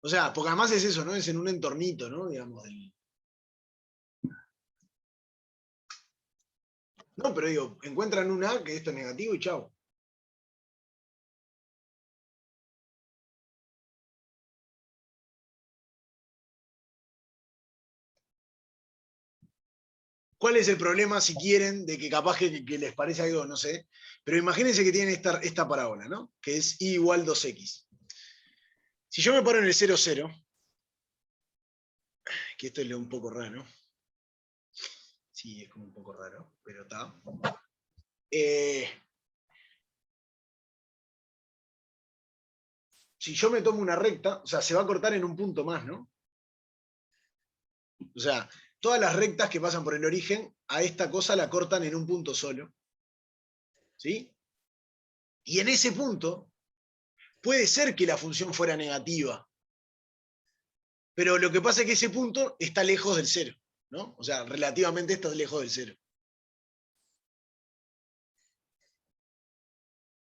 O sea, porque además es eso, ¿no? Es en un entornito, ¿no? Digamos, No, pero digo, encuentran un A que esto es negativo y chao. ¿Cuál es el problema, si quieren, de que capaz que les parece algo, no sé? Pero imagínense que tienen esta parábola, ¿no? Que es y igual 2x. Si yo me paro en el 0, 0, que esto es un poco raro. Sí, es como un poco raro, pero está. Si yo me tomo una recta, o sea, se va a cortar en un punto más, ¿no? O sea, todas las rectas que pasan por el origen, a esta cosa la cortan en un punto solo. ¿Sí? Y en ese punto, puede ser que la función fuera negativa. Pero lo que pasa es que ese punto está lejos del cero, ¿no? O sea, relativamente está lejos del cero.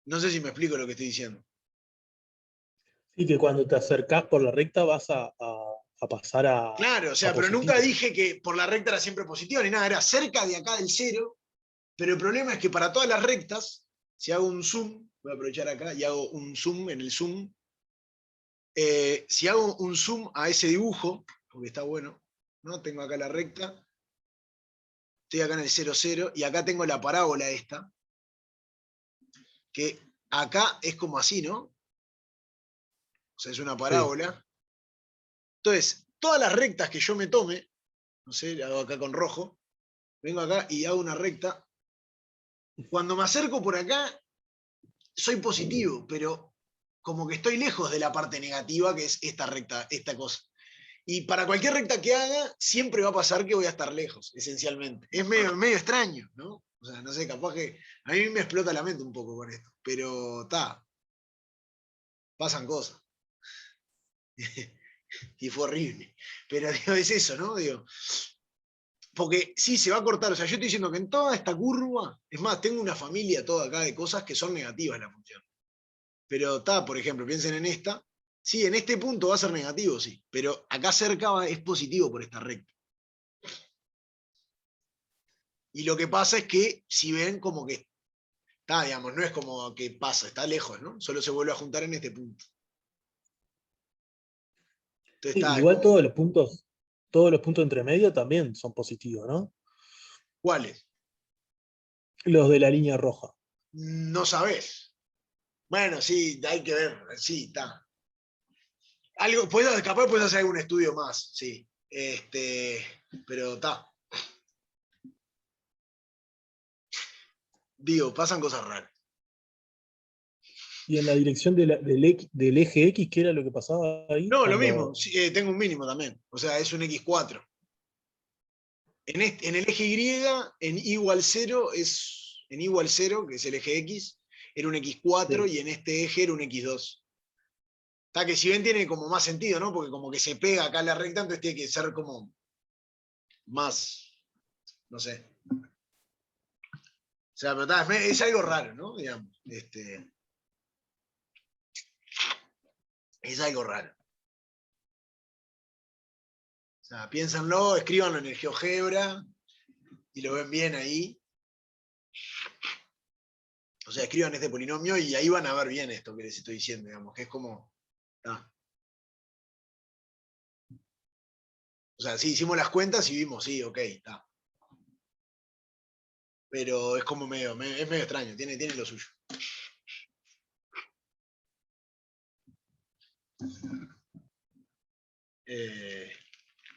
No sé si me explico lo que estoy diciendo. Sí, que cuando te acercás por la recta vas a pasar a. Claro, o sea, a pero positivo. nunca dije que por la recta era siempre positiva ni nada, era cerca de acá del cero, pero el problema es que para todas las rectas, si hago un zoom, voy a aprovechar acá y hago un zoom en el zoom, si hago un zoom a ese dibujo, porque está bueno, ¿no? Tengo acá la recta, estoy acá en el 0, 0, y acá tengo la parábola esta, que acá es como así, ¿no? O sea, es una parábola. Entonces, todas las rectas que yo me tome, no sé, la hago acá con rojo, vengo acá y hago una recta. Cuando me acerco por acá, soy positivo, pero como que estoy lejos de la parte negativa, que es esta recta, esta cosa. Y para cualquier recta que haga, siempre va a pasar que voy a estar lejos, esencialmente. Es medio extraño, ¿no? O sea, no sé, capaz que a mí me explota la mente un poco con esto, pero está, pasan cosas. Y fue horrible. Pero digo, es eso, ¿no? Digo, porque sí, se va a cortar. O sea, yo estoy diciendo que en toda esta curva, es más, tengo una familia toda acá de cosas que son negativas en la función. Pero está, por ejemplo, piensen en esta. Sí, en este punto va a ser negativo, sí. Pero acá cerca es positivo por esta recta. Y lo que pasa es que, si ven, como que está, digamos, no es como que pasa, está lejos, ¿no? Solo se vuelve a juntar en este punto. Entonces, Sí, está, es igual como, todos los puntos entre medio también son positivos, ¿no? ¿cuáles? Los de la línea roja. No sabés. Bueno, sí, hay que ver, sí, está. Algo, capaz puedes hacer algún estudio más, sí. Pero está. Digo, pasan cosas raras. Y en la dirección del eje X, ¿qué era lo que pasaba ahí? No, lo Cuando. mismo, sí, tengo un mínimo también. O sea, es un X4. En el eje Y, en Y igual 0, en Y igual 0, que es el eje X, era un X4 Sí. y en este eje era un X2. Está que si ven tiene como más sentido, ¿no? Porque como que se pega acá la recta, entonces tiene que ser como más, no sé. O sea, pero está, es algo raro, ¿no? Digamos, es algo raro. O sea, piénsenlo, escríbanlo en el GeoGebra y lo ven bien ahí. O sea, escriban este polinomio y ahí van a ver bien esto que les estoy diciendo, digamos, que es como. O sea, sí, hicimos las cuentas y vimos, sí, ok, está. Pero es como es medio extraño, tiene lo suyo.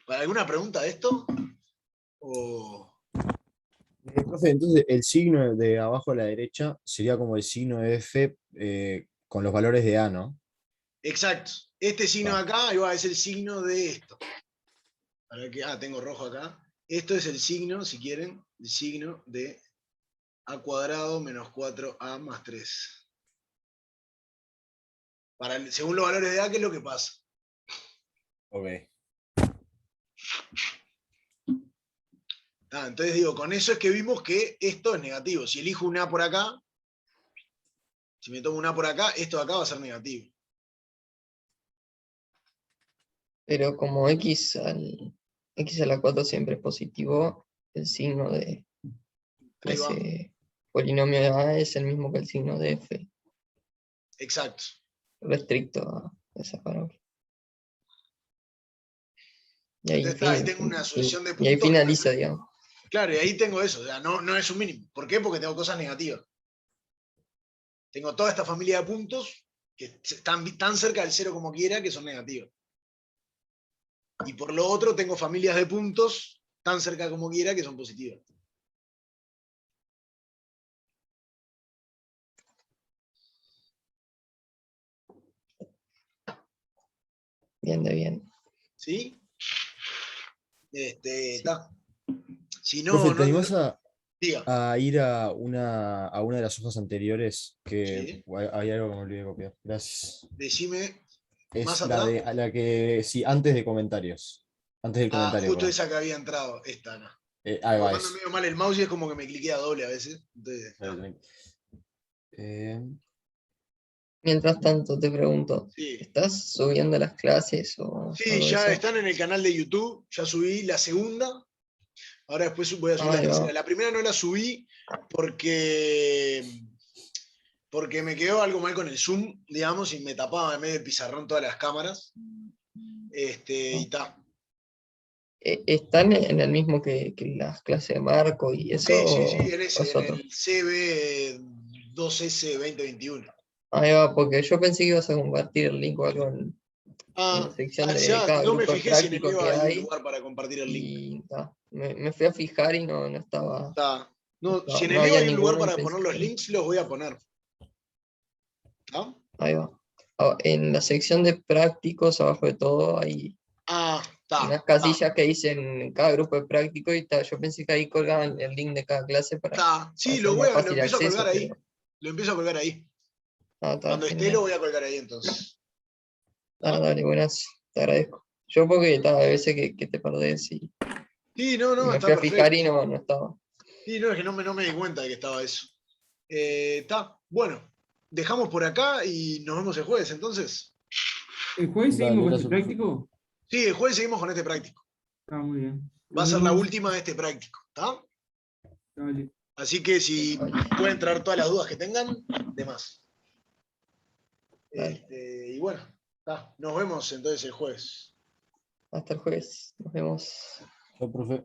¿Para alguna pregunta de esto? O... Profe, entonces el signo de abajo a la derecha sería como el signo de F con los valores de A, ¿no? Exacto. Este signo de Va. acá es el signo de esto. Para que, tengo rojo acá. Esto es el signo, si quieren, el signo de A cuadrado menos 4A más 3. Según los valores de A, ¿qué es lo que pasa? Ok. Entonces digo, con eso es que vimos que esto es negativo. Si elijo un A por acá, si me tomo un A por acá, esto de acá va a ser negativo. Pero como X a la 4 siempre es positivo, el signo de Ahí va. ese polinomio de A es el mismo que el signo de F, Exacto. restricto a esa parábola. Y ahí, Entonces, ahí tengo una sucesión de y ahí puntos. finaliza, digamos. Claro, y ahí tengo eso. O sea, no es un mínimo. ¿Por qué? Porque tengo cosas negativas. Tengo toda esta familia de puntos que están tan cerca del cero como quiera que son negativos. Y por lo otro tengo familias de puntos tan cerca como quiera que son positivas. Bien de bien. ¿Sí? Sí. Ta. Si no, Profe, ¿te no, animás diga. a ir a una de las hojas anteriores? Que Sí. hay algo que me olvidé de copiar. Gracias. Decime más Es atrás. la que, sí, antes de comentarios. Antes del Ah, comentario, justo perdón. esa que había entrado. Esta acá. Ahí va, Como ando es. medio mal el mouse y es como que me cliquea doble a veces. Entonces, Mientras tanto, te pregunto, sí. ¿estás subiendo las clases o Sí, algo de ya eso? están en el canal de YouTube. Ya subí la segunda. Ahora después voy a subir la Ahí va. tercera. La primera no la subí porque me quedó algo mal con el Zoom, digamos, y me tapaba en medio del pizarrón todas las cámaras. Y ta. ¿Están en el mismo que las clases de Marco y eso? Sí, en ¿O ese, es en otro? el CB 2S 2021. Ahí va, porque yo pensé que ibas a compartir el link o algo en la sección de Ya cada no me grupo de fijé si en el práctico EVA que hay un hay. lugar para compartir el link. Y me fui a fijar y no estaba. Ta. No, si en No el EVA había hay un lugar ninguno y para pensé poner los que. links, los voy a poner. ¿Ah? Ahí va. En la sección de prácticos, abajo de todo, hay unas casillas que dicen cada grupo de práctico y yo pensé que ahí colgaban el link de cada clase para Sí, hacer lo más fácil empiezo a acceso, colgar ahí. pero Lo empiezo a colgar ahí. está Cuando esté lo genial. voy a colgar ahí entonces. Dale, buenas, te agradezco. Yo porque hay veces que te perdés y Sí, no, me está fui a fijar perfecto. y no estaba. Sí, no, es que no me di cuenta de que estaba eso. Bueno, dejamos por acá y nos vemos el jueves entonces. ¿El jueves Dale, seguimos con gracias, este profe. práctico? Sí, el jueves seguimos con este práctico. Está muy bien. Va a Nos ser la vemos. última de este práctico, ¿está? Dale. Así que si pueden traer todas las dudas que tengan, de más. Dale. Y bueno, nos vemos entonces el jueves. Hasta el jueves. Nos vemos. Chao, profe.